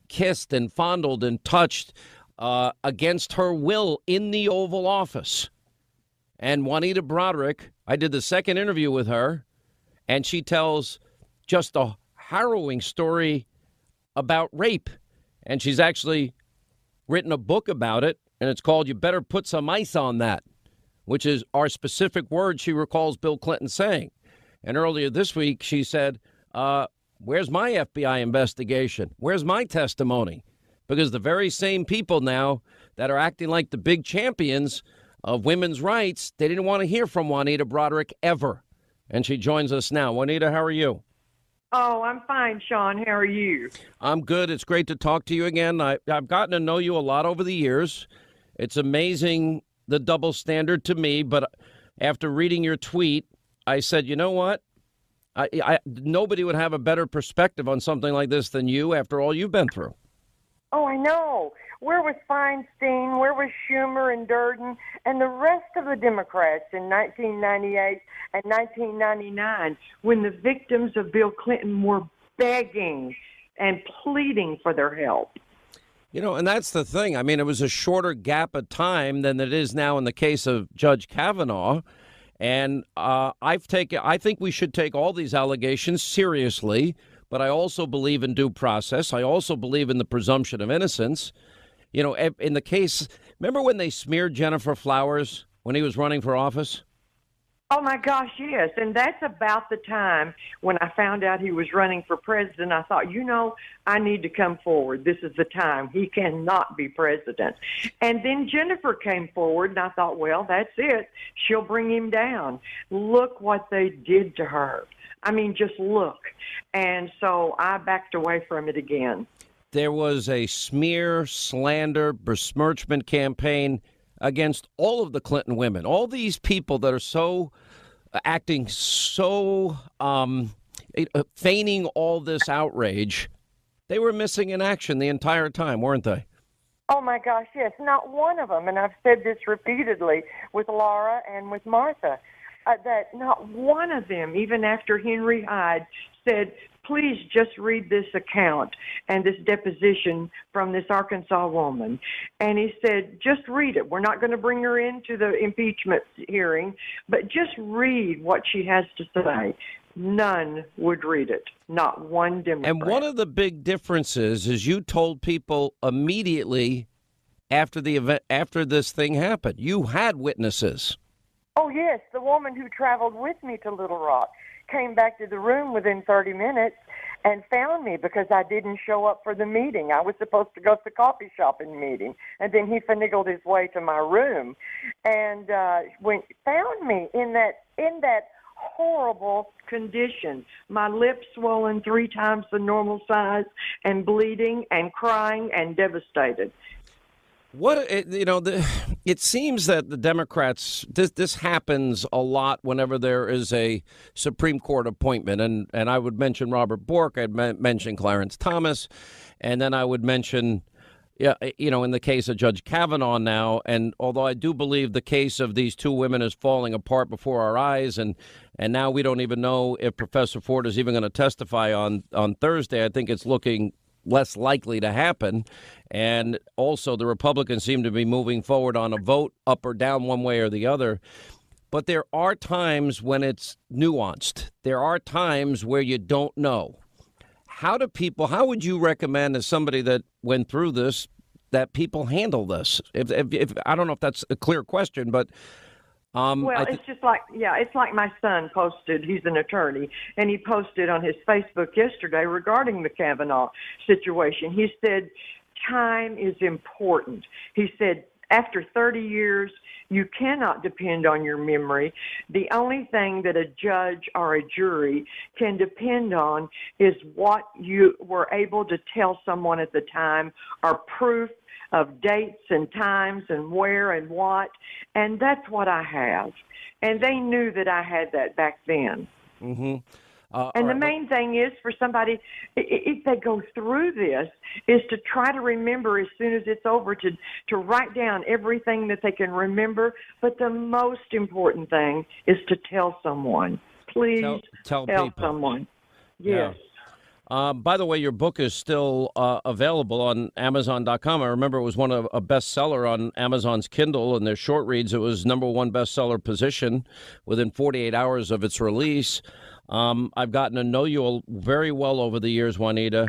kissed and fondled and touched against her will in the Oval Office. And Juanita Broderick, I did the second interview with her, and she tells just a harrowing story about rape. And she's actually written a book about it, and it's called You Better Put Some Ice on That, which is our specific word she recalls Bill Clinton saying. And earlier this week, she said, where's my FBI investigation? Where's my testimony? Because the very same people now that are acting like the big champions of women's rights, they didn't want to hear from Juanita Broderick ever. And she joins us now. Juanita, how are you? Oh, I'm fine, Sean. How are you? I'm good. It's great to talk to you again. I've gotten to know you a lot over the years. It's amazing, the double standard to me. But after reading your tweet, I said, you know what? Nobody would have a better perspective on something like this than you after all you've been through. Oh, I know. Where was Feinstein? Where was Schumer and Durden and the rest of the Democrats in 1998 and 1999 when the victims of Bill Clinton were begging and pleading for their help? And that's the thing. I mean, it was a shorter gap of time than it is now in the case of Judge Kavanaugh. And I think we should take all these allegations seriously. But I also believe in due process. I also believe in the presumption of innocence. In the case, remember when they smeared Jennifer Flowers when he was running for office? Oh, my gosh, yes. And that's about the time when I found out he was running for president. I thought, I need to come forward. This is the time. He cannot be president. And then Jennifer came forward, and I thought, well, that's it. She'll bring him down. Look what they did to her. I mean, just look. And so I backed away from it again. There was a smear, slander, besmirchment campaign against all of the Clinton women. All these people that are acting so feigning all this outrage, they were missing in action the entire time, weren't they? Oh, my gosh, yes. Not one of them. And I've said this repeatedly with Laura and with Martha. That not one of them, even after Henry Hyde said, please just read this account and this deposition from this Arkansas woman. And he said, just read it. We're not going to bring her into the impeachment hearing, but just read what she has to say. None would read it. Not one Democrat. And one of the big differences is you told people immediately after the event, after this thing happened, you had witnesses. Oh, yes. The woman who traveled with me to Little Rock came back to the room within 30 minutes and found me because I didn't show up for the meeting. I was supposed to go to the coffee shop and meeting, and then he finagled his way to my room and found me in that horrible condition. My lips swollen 3 times the normal size and bleeding and crying and devastated. It seems that the Democrats, this happens a lot whenever there is a Supreme Court appointment. And I would mention Robert Bork. I'd mention Clarence Thomas. And then I would mention Yeah, in the case of Judge Kavanaugh now, and although I do believe the case of these two women is falling apart before our eyes, and now we don't even know if Professor Ford is even going to testify on Thursday, I think it's looking less likely to happen. And also the Republicans seem to be moving forward on a vote up or down one way or the other. But there are times when it's nuanced. There are times where you don't know. How would you recommend, as somebody that went through this, that people handle this? If I don't know if that's a clear question, but it's just like, it's like my son posted. He's an attorney, and he posted on his Facebook yesterday regarding the Kavanaugh situation. He said, time is important. He said, after 30 years, you cannot depend on your memory. The only thing that a judge or a jury can depend on is what you were able to tell someone at the time, or proof of dates and times and where and what. And that's what I have. And they knew that I had that back then. Mm-hmm. And the main thing is for somebody, if they go through this, is to try to remember as soon as it's over, to write down everything that they can remember. But the most important thing is to tell someone. Please tell someone. Yes. Yeah. By the way, your book is still available on Amazon.com. I remember it was a bestseller on Amazon's Kindle, and their short reads. It was #1 bestseller position within 48 hours of its release. I've gotten to know you very well over the years, Juanita,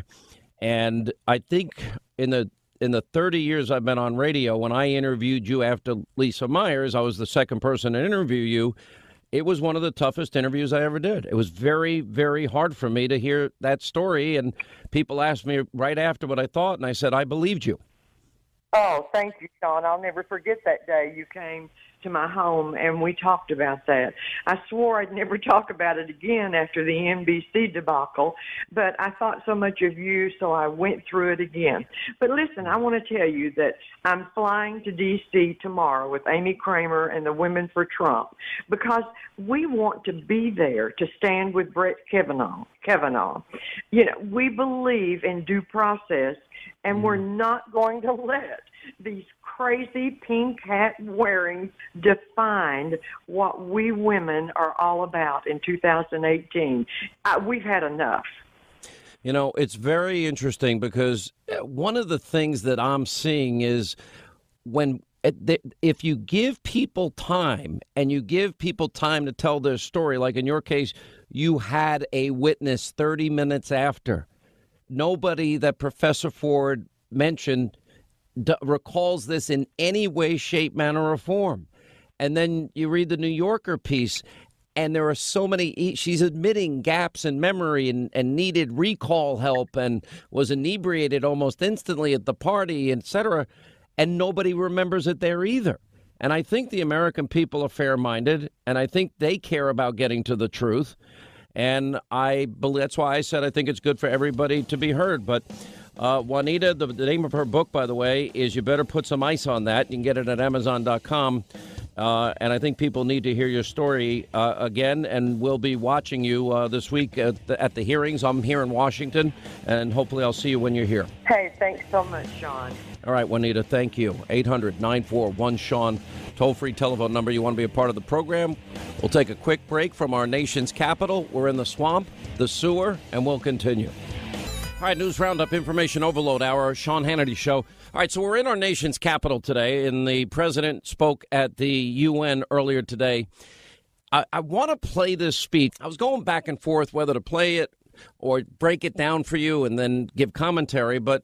and I think in the 30 years I've been on radio, when I interviewed you after Lisa Myers, I was the second person to interview you. It was one of the toughest interviews I ever did. It was very, very hard for me to hear that story, and people asked me right after what I thought, and I said, I believed you. Oh, thank you, Sean. I'll never forget that day you came to my home and we talked about that. I swore I'd never talk about it again after the NBC debacle, but I thought so much of you, so I went through it again. But listen, I want to tell you that I'm flying to D.C. tomorrow with Amy Kramer and the Women for Trump, because we want to be there to stand with Brett Kavanaugh. We believe in due process, and we're not going to let these crazy pink hat wearing define what we women are all about in 2018. We've had enough. It's very interesting, because one of the things that I'm seeing is if you give people time, and you give people time to tell their story, like in your case, you had a witness 30 minutes after. Nobody that Professor Ford mentioned recalls this in any way, shape, manner, or form. And then you read the New Yorker piece, and there are so many. She's admitting gaps in memory and needed recall help, and was inebriated almost instantly at the party, etc. And nobody remembers it there either. And I think the American people are fair-minded, and I think they care about getting to the truth. And I believe that's why I said I think it's good for everybody to be heard. But Juanita, the name of her book, by the way, is You Better Put Some Ice on That. You can get it at Amazon.com. And I think people need to hear your story again. And we'll be watching you this week at the hearings. I'm here in Washington, and hopefully I'll see you when you're here. Hey, thanks so much, Sean. All right, Juanita, thank you. 800-941-SEAN, toll-free telephone number. You want to be a part of the program? We'll take a quick break from our nation's capital. We're in the swamp, the sewer, and we'll continue. All right, News Roundup, Information Overload Hour, Sean Hannity Show. All right, so we're in our nation's capital today, and the president spoke at the UN earlier today. I want to play this speech. I was going back and forth whether to play it or break it down for you and then give commentary, but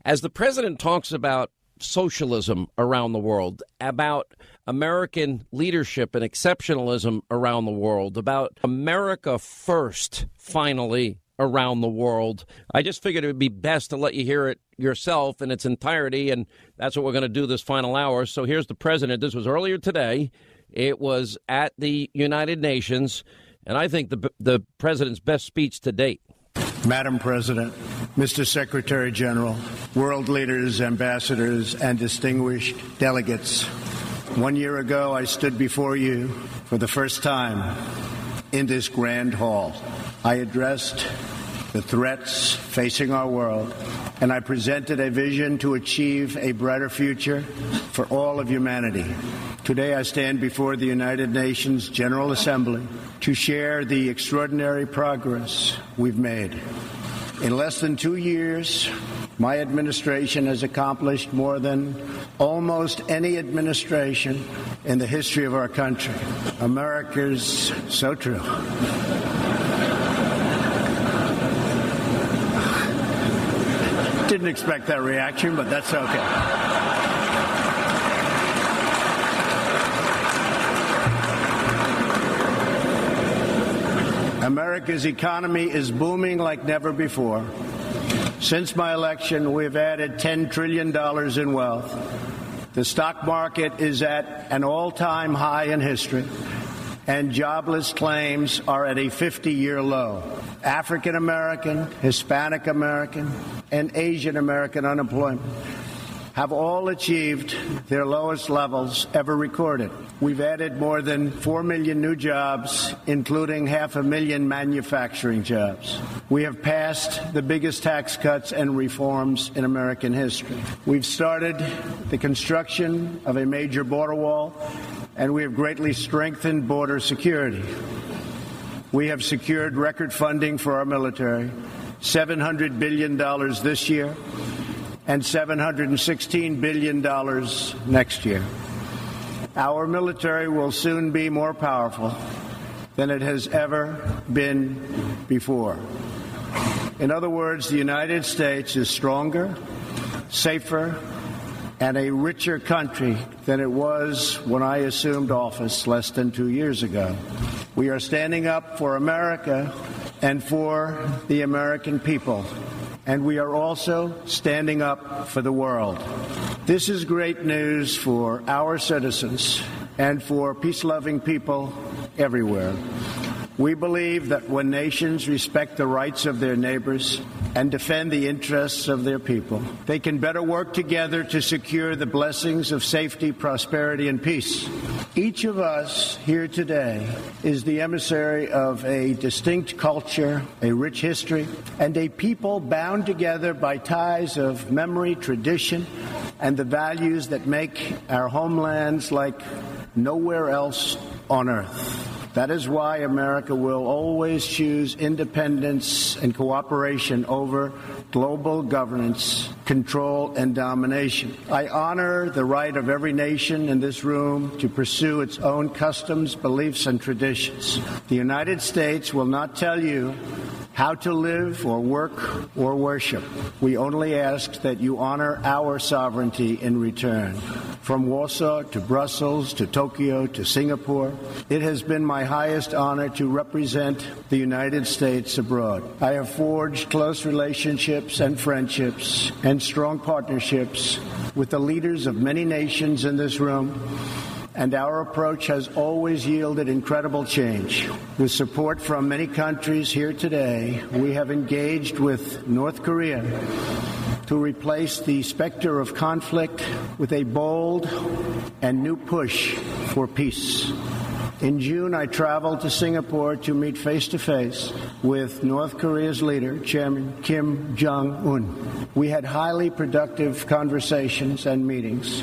as the president talks about socialism around the world, about American leadership and exceptionalism around the world, about America first, finally, around the world, I just figured it would be best to let you hear it yourself in its entirety, and that's what we're going to do this final hour. So here's the president. This was earlier today. It was at the United Nations, and I think the president's best speech to date. Madam President, Mr. Secretary General, world leaders, ambassadors, and distinguished delegates, 1 year ago I stood before you for the first time in this grand hall. I addressed the threats facing our world, and I presented a vision to achieve a brighter future for all of humanity. Today I stand before the United Nations General Assembly to share the extraordinary progress we've made. In less than 2 years, my administration has accomplished more than almost any administration in the history of our country. America's so true. Didn't expect that reaction, but that's okay. America's economy is booming like never before. Since my election, we've added $10 trillion in wealth. The stock market is at an all-time high in history, and jobless claims are at a 50-year low. African American, Hispanic American, and Asian American unemployment have all achieved their lowest levels ever recorded. We've added more than 4 million new jobs, including 500,000 manufacturing jobs. We have passed the biggest tax cuts and reforms in American history. We've started the construction of a major border wall, and we have greatly strengthened border security. We have secured record funding for our military, $700 billion this year, and $716 billion next year. Our military will soon be more powerful than it has ever been before. In other words, the United States is stronger, safer, and a richer country than it was when I assumed office less than 2 years ago. We are standing up for America and for the American people. And we are also standing up for the world. This is great news for our citizens and for peace-loving people everywhere. We believe that when nations respect the rights of their neighbors and defend the interests of their people, they can better work together to secure the blessings of safety, prosperity, and peace. Each of us here today is the emissary of a distinct culture, a rich history, and a people bound together by ties of memory, tradition, and the values that make our homelands like nowhere else on earth. That is why America will always choose independence and cooperation over global governance, control, and domination. I honor the right of every nation in this room to pursue its own customs, beliefs, and traditions. The United States will not tell you how to live or work or worship. We only ask that you honor our sovereignty in return. From Warsaw to Brussels to Tokyo to Singapore, it has been my highest honor to represent the United States abroad. I have forged close relationships and friendships and strong partnerships with the leaders of many nations in this room, and our approach has always yielded incredible change. With support from many countries here today, we have engaged with North Korea to replace the specter of conflict with a bold and new push for peace. In June, I traveled to Singapore to meet face-to-face with North Korea's leader, Chairman Kim Jong-un. We had highly productive conversations and meetings,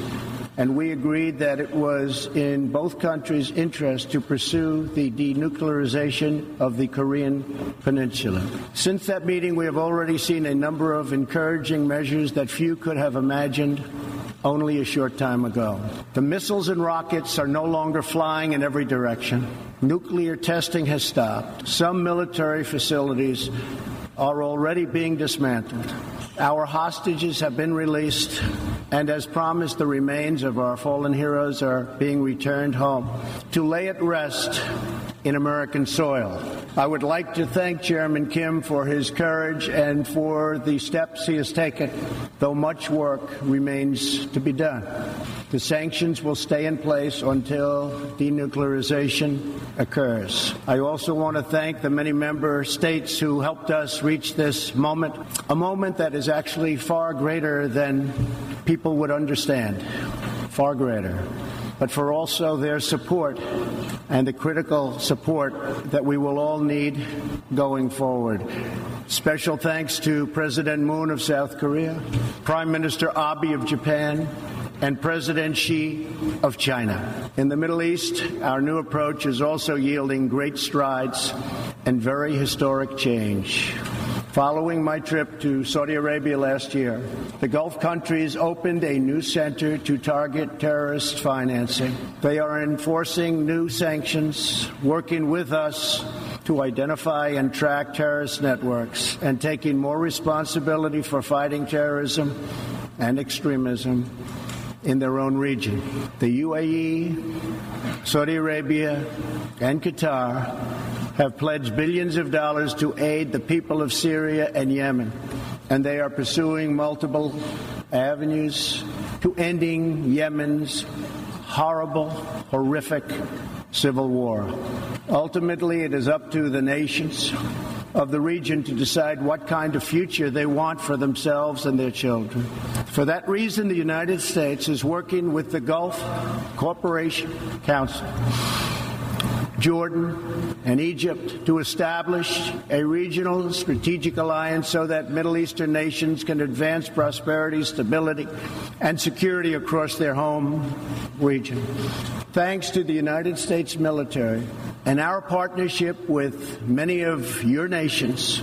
and we agreed that it was in both countries' interest to pursue the denuclearization of the Korean Peninsula. Since that meeting, we have already seen a number of encouraging measures that few could have imagined only a short time ago. The missiles and rockets are no longer flying in every direction. Nuclear testing has stopped. Some military facilities are already being dismantled. Our hostages have been released, and as promised, the remains of our fallen heroes are being returned home to lay at rest in American soil. I would like to thank Chairman Kim for his courage and for the steps he has taken, though much work remains to be done. The sanctions will stay in place until denuclearization occurs. I also want to thank the many member states who helped us reach this moment, a moment that is actually far greater than people would understand, far greater, but for also their support and the critical support that we will all need going forward. Special thanks to President Moon of South Korea, Prime Minister Abe of Japan, and President Xi of China. In the Middle East, our new approach is also yielding great strides and very historic change. Following my trip to Saudi Arabia last year, the Gulf countries opened a new center to target terrorist financing. They are enforcing new sanctions, working with us to identify and track terrorist networks, and taking more responsibility for fighting terrorism and extremism in their own region. The UAE, Saudi Arabia, and Qatar have pledged billions of dollars to aid the people of Syria and Yemen, and they are pursuing multiple avenues to ending Yemen's horrible, horrific civil war. Ultimately, it is up to the nations of the region to decide what kind of future they want for themselves and their children. For that reason, the United States is working with the Gulf Cooperation Council, Jordan, and Egypt to establish a regional strategic alliance so that Middle Eastern nations can advance prosperity, stability, and security across their home region. Thanks to the United States military and our partnership with many of your nations,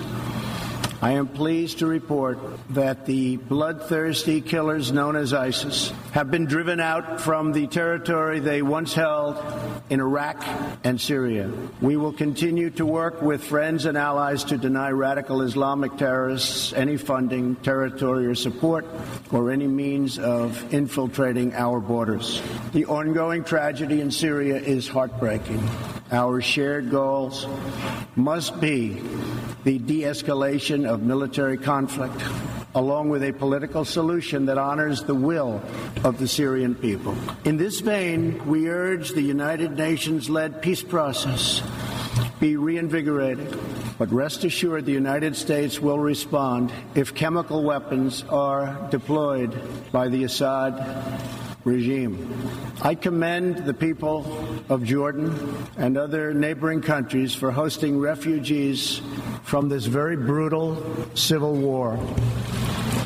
I am pleased to report that the bloodthirsty killers known as ISIS have been driven out from the territory they once held in Iraq and Syria. We will continue to work with friends and allies to deny radical Islamic terrorists any funding, territory, or support, or any means of infiltrating our borders. The ongoing tragedy in Syria is heartbreaking. Our shared goals must be the de-escalation of military conflict, along with a political solution that honors the will of the Syrian people. In this vein, we urge the United Nations-led peace process be reinvigorated, but rest assured the United States will respond if chemical weapons are deployed by the Assad regime. I commend the people of Jordan and other neighboring countries for hosting refugees from this very brutal civil war.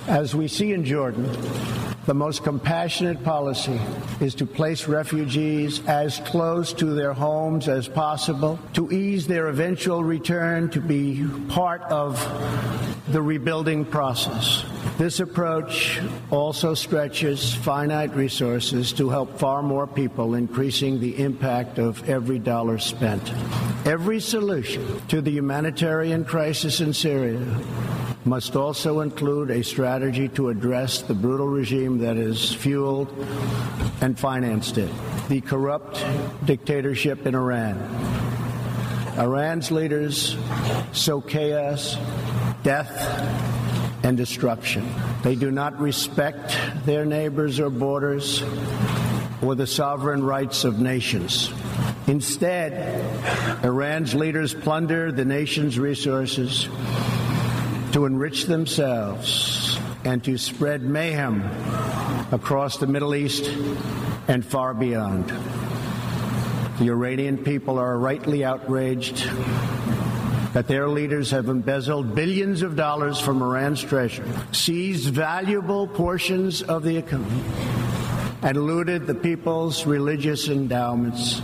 As we see in Jordan, the most compassionate policy is to place refugees as close to their homes as possible, to ease their eventual return to be part of the rebuilding process. This approach also stretches finite resources to help far more people, increasing the impact of every dollar spent. Every solution to the humanitarian crisis in Syria must also include a strategy to address the brutal regime that has fueled and financed it, the corrupt dictatorship in Iran. Iran's leaders sow chaos, death, and destruction. They do not respect their neighbors or borders or the sovereign rights of nations. Instead, Iran's leaders plunder the nation's resources to enrich themselves and to spread mayhem across the Middle East and far beyond. The Iranian people are rightly outraged that their leaders have embezzled billions of dollars from Iran's treasury, seized valuable portions of the economy, and looted the people's religious endowments,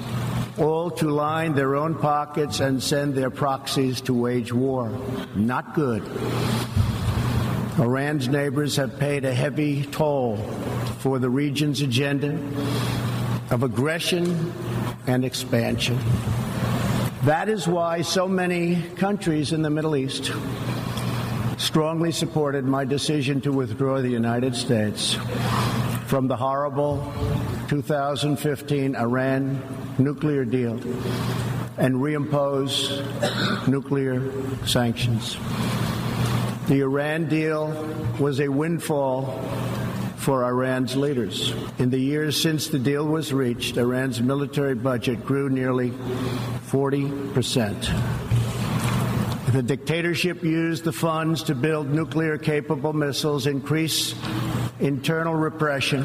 all to line their own pockets and send their proxies to wage war. Not good. Iran's neighbors have paid a heavy toll for the region's agenda of aggression and expansion. That is why so many countries in the Middle East strongly supported my decision to withdraw the United States from the horrible 2015 Iran nuclear deal and reimpose nuclear sanctions. The Iran deal was a windfall for Iran's leaders. In the years since the deal was reached, Iran's military budget grew nearly 40%. The dictatorship used the funds to build nuclear-capable missiles, increase internal repression,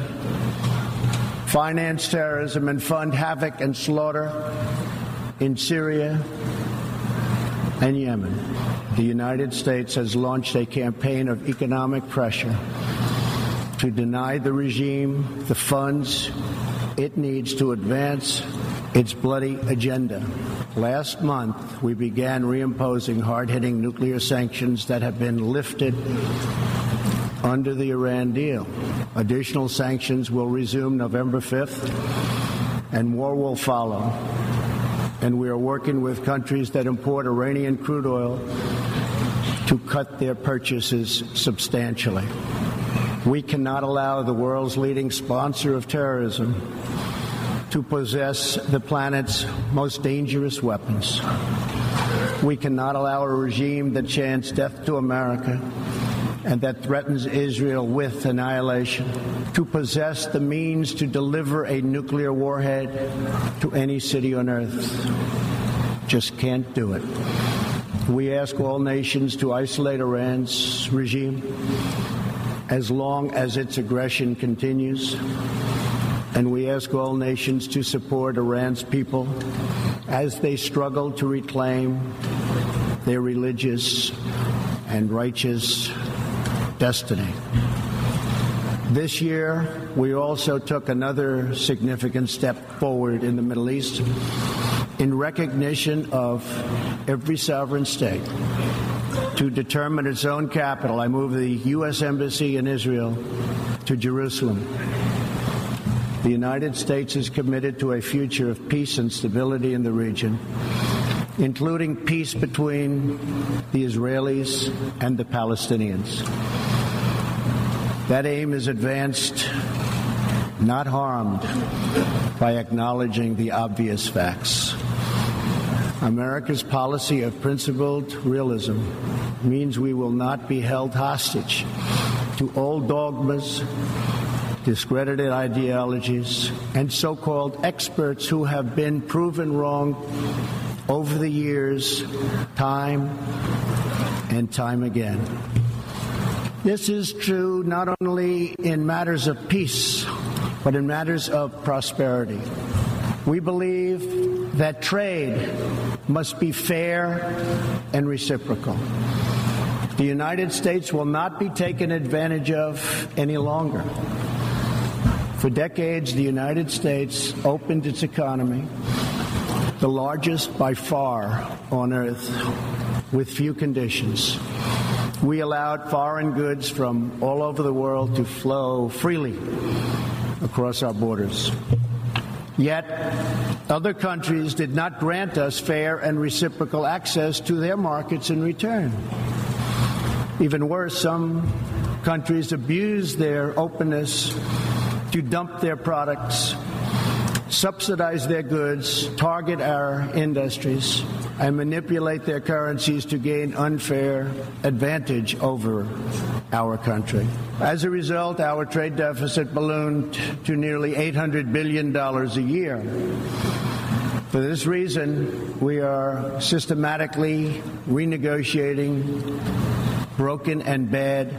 finance terrorism, and fund havoc and slaughter in Syria and Yemen, the United States has launched a campaign of economic pressure to deny the regime the funds it needs to advance its bloody agenda. Last month, we began reimposing hard-hitting nuclear sanctions that have been lifted under the Iran deal. Additional sanctions will resume November 5th, and more will follow. And we are working with countries that import Iranian crude oil to cut their purchases substantially. We cannot allow the world's leading sponsor of terrorism to possess the planet's most dangerous weapons. We cannot allow a regime that chants death to America and that threatens Israel with annihilation to possess the means to deliver a nuclear warhead to any city on earth. Just can't do it. We ask all nations to isolate Iran's regime as long as its aggression continues. And we ask all nations to support Iran's people as they struggle to reclaim their religious and righteous destiny. This year, we also took another significant step forward in the Middle East in recognition of every sovereign state to determine its own capital. I moved the U.S. Embassy in Israel to Jerusalem. The United States is committed to a future of peace and stability in the region, including peace between the Israelis and the Palestinians. That aim is advanced, not harmed, by acknowledging the obvious facts. America's policy of principled realism means we will not be held hostage to old dogmas, discredited ideologies, and so-called experts who have been proven wrong over the years, time and time again. This is true not only in matters of peace, but in matters of prosperity. We believe that trade must be fair and reciprocal. The United States will not be taken advantage of any longer. For decades, the United States opened its economy, the largest by far on earth, with few conditions. We allowed foreign goods from all over the world to flow freely across our borders. Yet, other countries did not grant us fair and reciprocal access to their markets in return. Even worse, some countries abused their openness to dump their products, subsidize their goods, target our industries, and manipulate their currencies to gain unfair advantage over our country. As a result, our trade deficit ballooned to nearly $800 billion a year. For this reason, we are systematically renegotiating broken and bad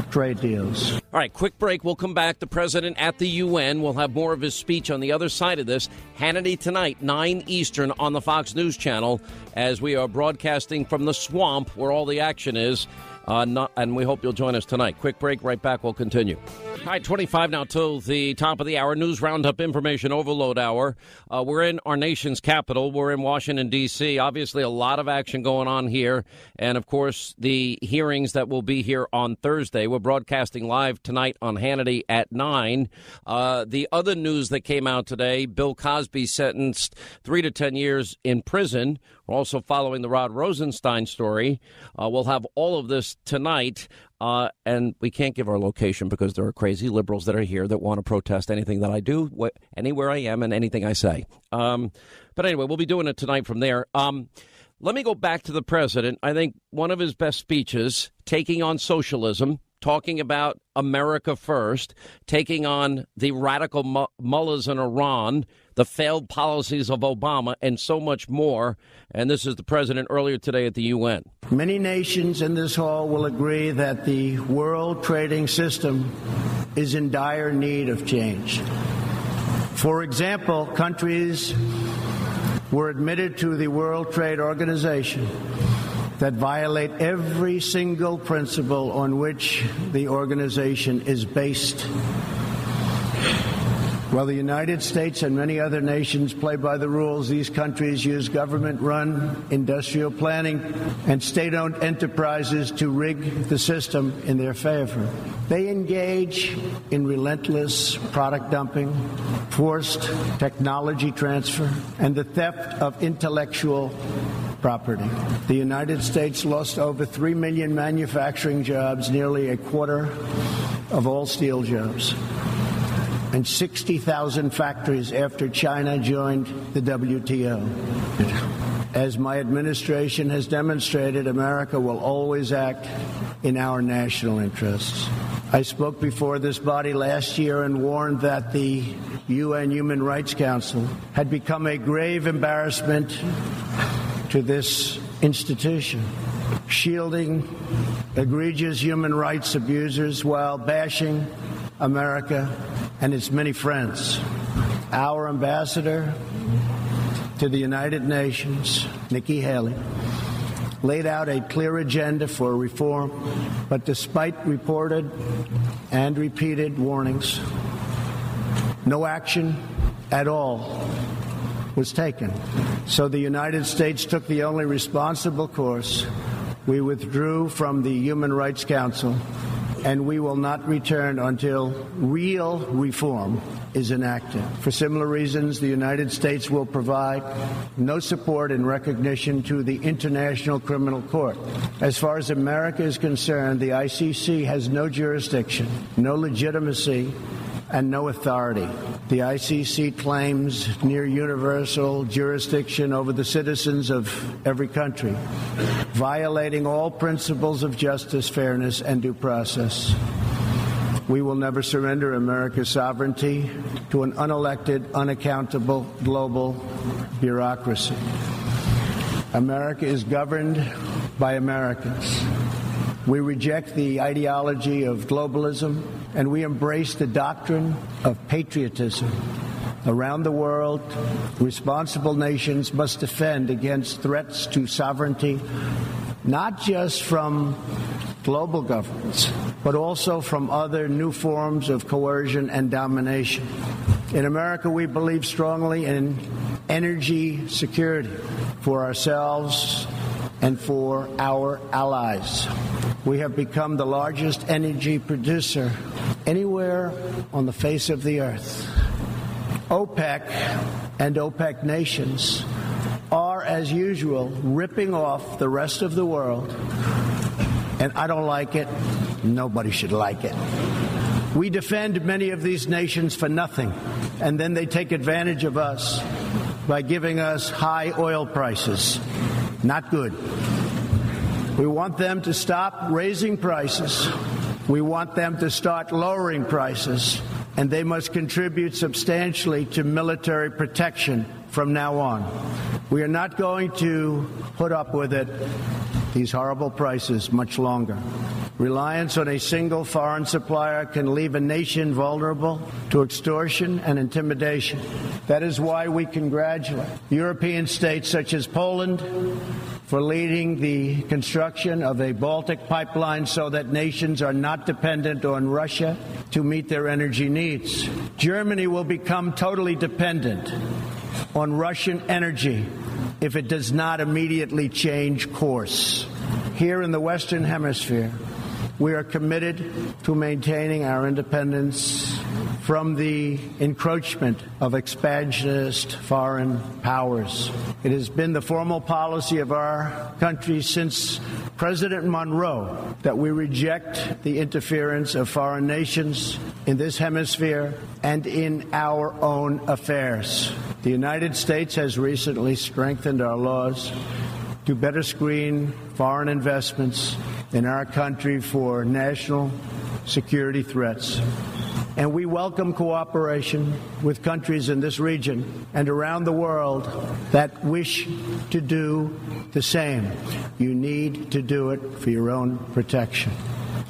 trade deals. All right, quick break. We'll come back. The president at the UN. We'll have more of his speech on the other side of this. Hannity tonight, 9 Eastern on the Fox News Channel, as we are broadcasting from the swamp where all the action is. And we hope you'll join us tonight. Quick break. Right back. We'll continue. All right, 25 now till the top of the hour. News Roundup Information Overload Hour. We're in our nation's capital. We're in Washington, D.C. Obviously, a lot of action going on here. And, of course, the hearings that will be here on Thursday. We're broadcasting live tonight on Hannity at 9. The other news that came out today, Bill Cosby sentenced 3 to 10 years in prison. We're also following the Rod Rosenstein story. We'll have all of this tonight. And we can't give our location because there are crazy liberals that are here that want to protest anything that I do, anywhere I am and anything I say. But anyway, we'll be doing it tonight from there. Let me go back to the president. I think one of his best speeches, taking on socialism, talking about America first, taking on the radical mullahs in Iran, the failed policies of Obama, and so much more. And this is the president earlier today at the UN. Many nations in this hall will agree that the world trading system is in dire need of change. For example, countries were admitted to the World Trade Organization that violate every single principle on which the organization is based. While the United States and many other nations play by the rules, these countries use government-run industrial planning and state-owned enterprises to rig the system in their favor. They engage in relentless product dumping, forced technology transfer, and the theft of intellectual property. The United States lost over 3 million manufacturing jobs, nearly a quarter of all steel jobs, and 60,000 factories after China joined the WTO. As my administration has demonstrated, America will always act in our national interests. I spoke before this body last year and warned that the UN Human Rights Council had become a grave embarrassment to this institution, shielding egregious human rights abusers while bashing America and its many friends. Our ambassador to the United Nations, Nikki Haley, laid out a clear agenda for reform, but despite reported and repeated warnings, no action at all was taken. So the United States took the only responsible course. We withdrew from the Human Rights Council, and we will not return until real reform is enacted. For similar reasons, the United States will provide no support in recognition to the International Criminal Court. As far as America is concerned, the ICC has no jurisdiction, no legitimacy, and no authority. The ICC claims near universal jurisdiction over the citizens of every country, violating all principles of justice, fairness, and due process. We will never surrender America's sovereignty to an unelected, unaccountable global bureaucracy. America is governed by Americans. We reject the ideology of globalism, and we embrace the doctrine of patriotism. Around the world, responsible nations must defend against threats to sovereignty, not just from global governments, but also from other new forms of coercion and domination. In America, we believe strongly in energy security for ourselves and for our allies. We have become the largest energy producer anywhere on the face of the earth. OPEC and OPEC nations are, as usual, ripping off the rest of the world, and I don't like it. Nobody should like it. We defend many of these nations for nothing, and then they take advantage of us by giving us high oil prices. Not good. We want them to stop raising prices. We want them to start lowering prices, and they must contribute substantially to military protection from now on. We are not going to put up with it, these horrible prices, much longer. Reliance on a single foreign supplier can leave a nation vulnerable to extortion and intimidation. That is why we congratulate European states such as Poland for leading the construction of a Baltic pipeline so that nations are not dependent on Russia to meet their energy needs. Germany will become totally dependent on Russian energy if it does not immediately change course. Here in the Western Hemisphere, we are committed to maintaining our independence from the encroachment of expansionist foreign powers. It has been the formal policy of our country since President Monroe that we reject the interference of foreign nations in this hemisphere and in our own affairs. The United States has recently strengthened our laws to better screen foreign investments in our country for national security threats. And we welcome cooperation with countries in this region and around the world that wish to do the same. You need to do it for your own protection.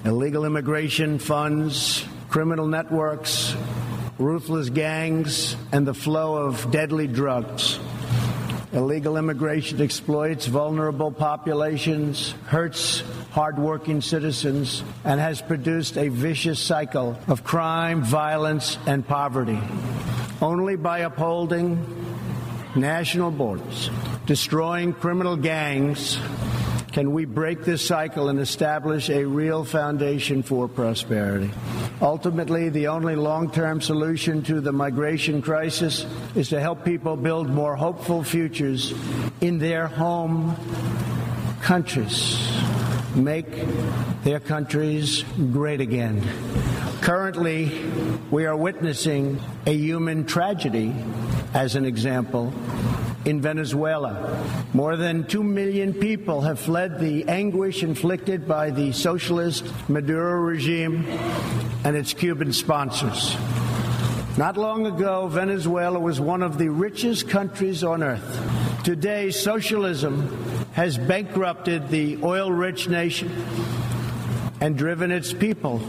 Illegal immigration funds, criminal networks, ruthless gangs, and the flow of deadly drugs Illegal immigration exploits vulnerable populations, hurts hardworking citizens, and has produced a vicious cycle of crime, violence, and poverty. Only by upholding national borders, destroying criminal gangs, can we break this cycle and establish a real foundation for prosperity. Ultimately, the only long-term solution to the migration crisis is to help people build more hopeful futures in their home countries. Make their countries great again. Currently, we are witnessing a human tragedy, as an example, in Venezuela. More than 2 million people have fled the anguish inflicted by the socialist Maduro regime and its Cuban sponsors. Not long ago, Venezuela was one of the richest countries on earth. Today, socialism has bankrupted the oil-rich nation and driven its people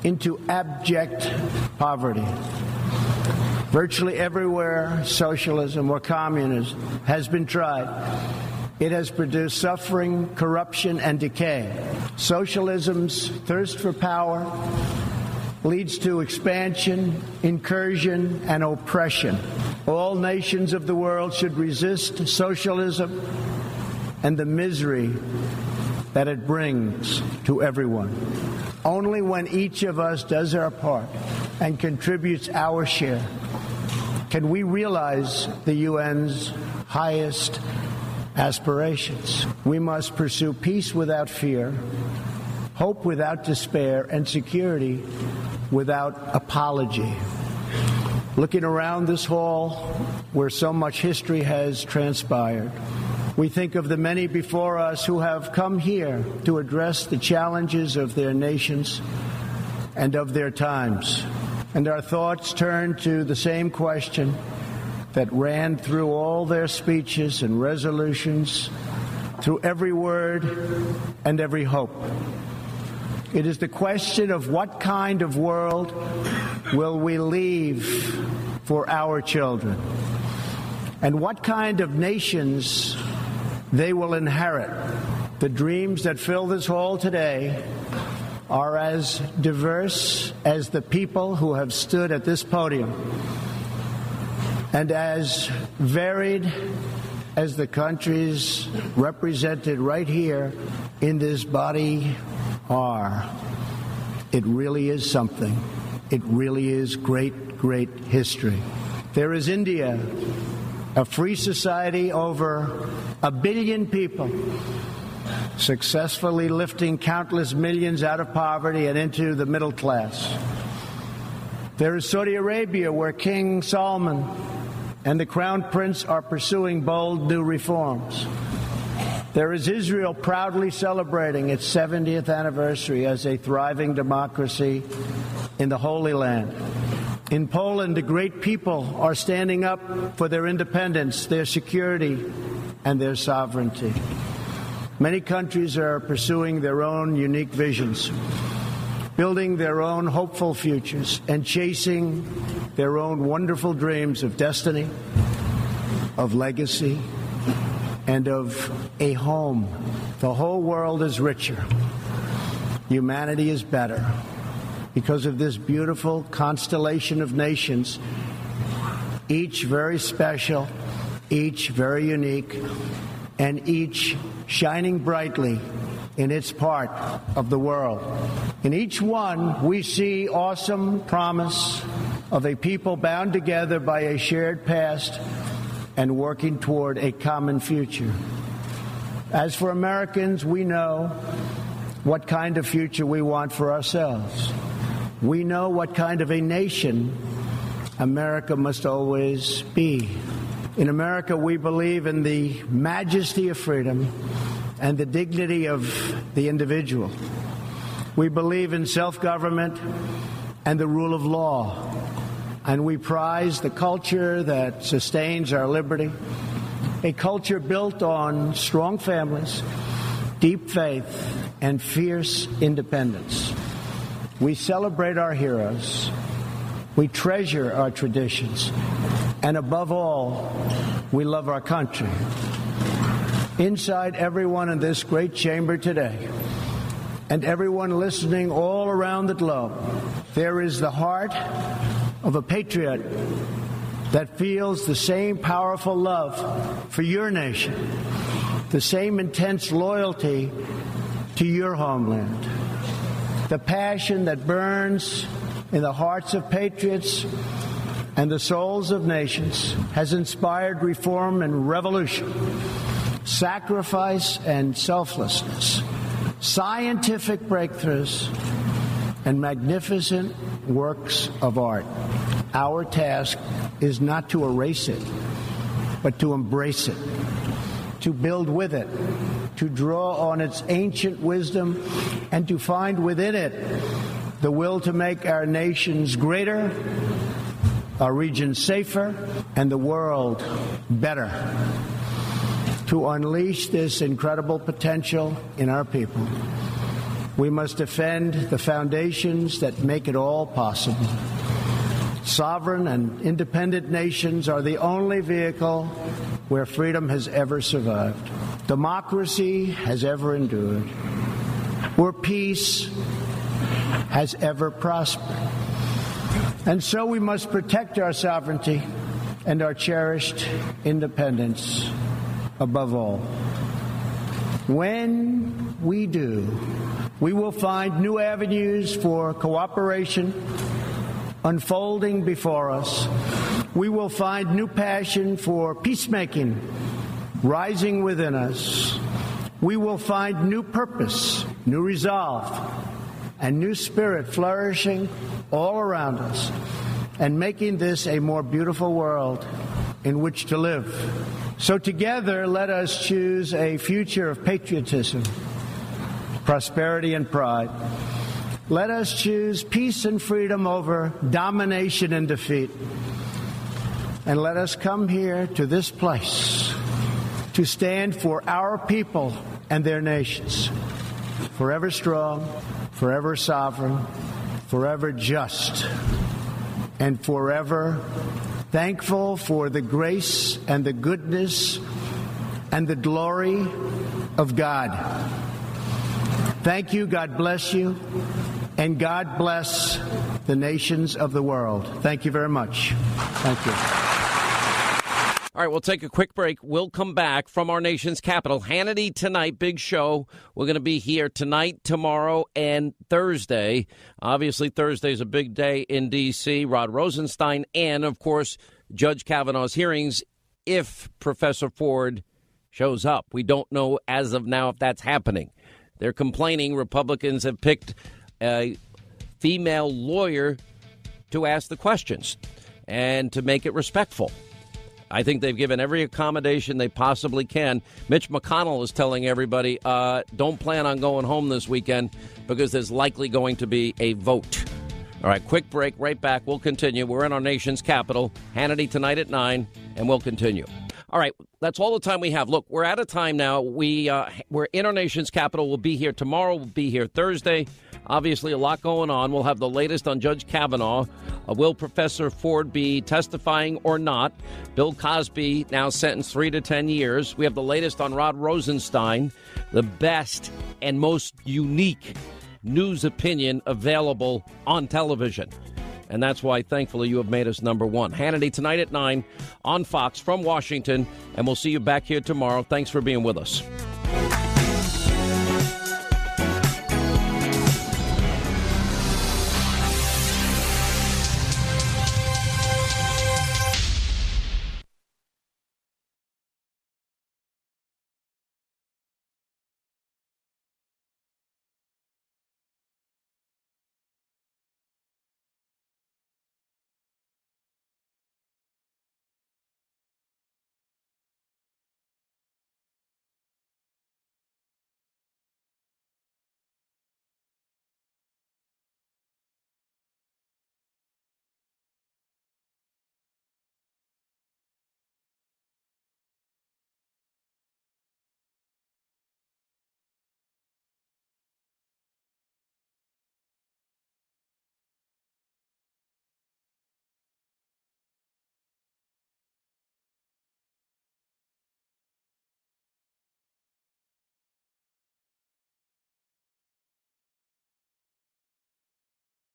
into abject poverty. Virtually everywhere socialism or communism has been tried, it has produced suffering, corruption, and decay. Socialism's thirst for power leads to expansion, incursion, and oppression. All nations of the world should resist socialism and the misery that it brings to everyone. Only when each of us does our part and contributes our share can we realize the UN's highest aspirations. We must pursue peace without fear, hope without despair, and security without apology. Looking around this hall where so much history has transpired, we think of the many before us who have come here to address the challenges of their nations and of their times. And our thoughts turn to the same question that ran through all their speeches and resolutions, through every word and every hope. It is the question of what kind of world will we leave for our children, and what kind of nations they will inherit. The dreams that fill this hall today are as diverse as the people who have stood at this podium, and as varied as the countries represented right here in this body are. It really is something. It really is great, great history. There is India, a free society, over 1 billion people, successfully lifting countless millions out of poverty and into the middle class. There is Saudi Arabia, where King Salman and the Crown Prince are pursuing bold new reforms. There is Israel, proudly celebrating its 70th anniversary as a thriving democracy in the Holy Land. In Poland, the great people are standing up for their independence, their security, and their sovereignty. Many countries are pursuing their own unique visions, building their own hopeful futures, and chasing their own wonderful dreams of destiny, of legacy, and of a home. The whole world is richer. Humanity is better because of this beautiful constellation of nations, each very special, each very unique, and each shining brightly in its part of the world. In each one, we see awesome promise of a people bound together by a shared past and working toward a common future. As for Americans, we know what kind of future we want for ourselves. We know what kind of a nation America must always be. In America, we believe in the majesty of freedom and the dignity of the individual. We believe in self-government and the rule of law. And we prize the culture that sustains our liberty, a culture built on strong families, deep faith, and fierce independence. We celebrate our heroes. We treasure our traditions. And above all, We love our country. Inside everyone in this great chamber today, and everyone listening all around the globe, there is the heart of a patriot that feels the same powerful love for your nation, the same intense loyalty to your homeland. The passion that burns in the hearts of patriots and the souls of nations has inspired reform and revolution, sacrifice and selflessness, scientific breakthroughs, and magnificent works of art. Our task is not to erase it, but to embrace it, to build with it, to draw on its ancient wisdom, and to find within it the will to make our nations greater, our region safer, and the world better. To unleash this incredible potential in our people, we must defend the foundations that make it all possible. Sovereign and independent nations are the only vehicle where freedom has ever survived, democracy has ever endured, where peace has ever prospered. And so we must protect our sovereignty and our cherished independence above all. When we do, we will find new avenues for cooperation unfolding before us. We will find new passion for peacemaking rising within us. We will find new purpose, new resolve, and new spirit flourishing all around us, and making this a more beautiful world in which to live. So together, let us choose a future of patriotism, prosperity, and pride. Let us choose peace and freedom over domination and defeat. And let us come here to this place to stand for our people and their nations, forever strong, forever sovereign, forever just, and forever thankful for the grace and the goodness and the glory of God. Thank you, God bless you, and God bless the nations of the world. Thank you very much. Thank you. All right, we'll take a quick break. We'll come back from our nation's capital. Hannity tonight, big show. We're going to be here tonight, tomorrow, and Thursday. Obviously, Thursday's a big day in D.C. Rod Rosenstein and, of course, Judge Kavanaugh's hearings if Professor Ford shows up. We don't know as of now if that's happening. They're complaining Republicans have picked a female lawyer to ask the questions and to make it respectful. I think they've given every accommodation they possibly can. Mitch McConnell is telling everybody, don't plan on going home this weekend because there's likely going to be a vote. All right, quick break, right back. We'll continue. We're in our nation's capital. Hannity tonight at 9, and we'll continue. All right, that's all the time we have. Look, we're out of time now. We're in our nation's capital. We'll be here tomorrow. We'll be here Thursday. Obviously, a lot going on. We'll have the latest on Judge Kavanaugh. Will Professor Ford be testifying or not? Bill Cosby now sentenced 3 to 10 years. We have the latest on Rod Rosenstein, the best and most unique news opinion available on television. And that's why, thankfully, you have made us number one. Hannity tonight at 9 on Fox from Washington. And we'll see you back here tomorrow. Thanks for being with us.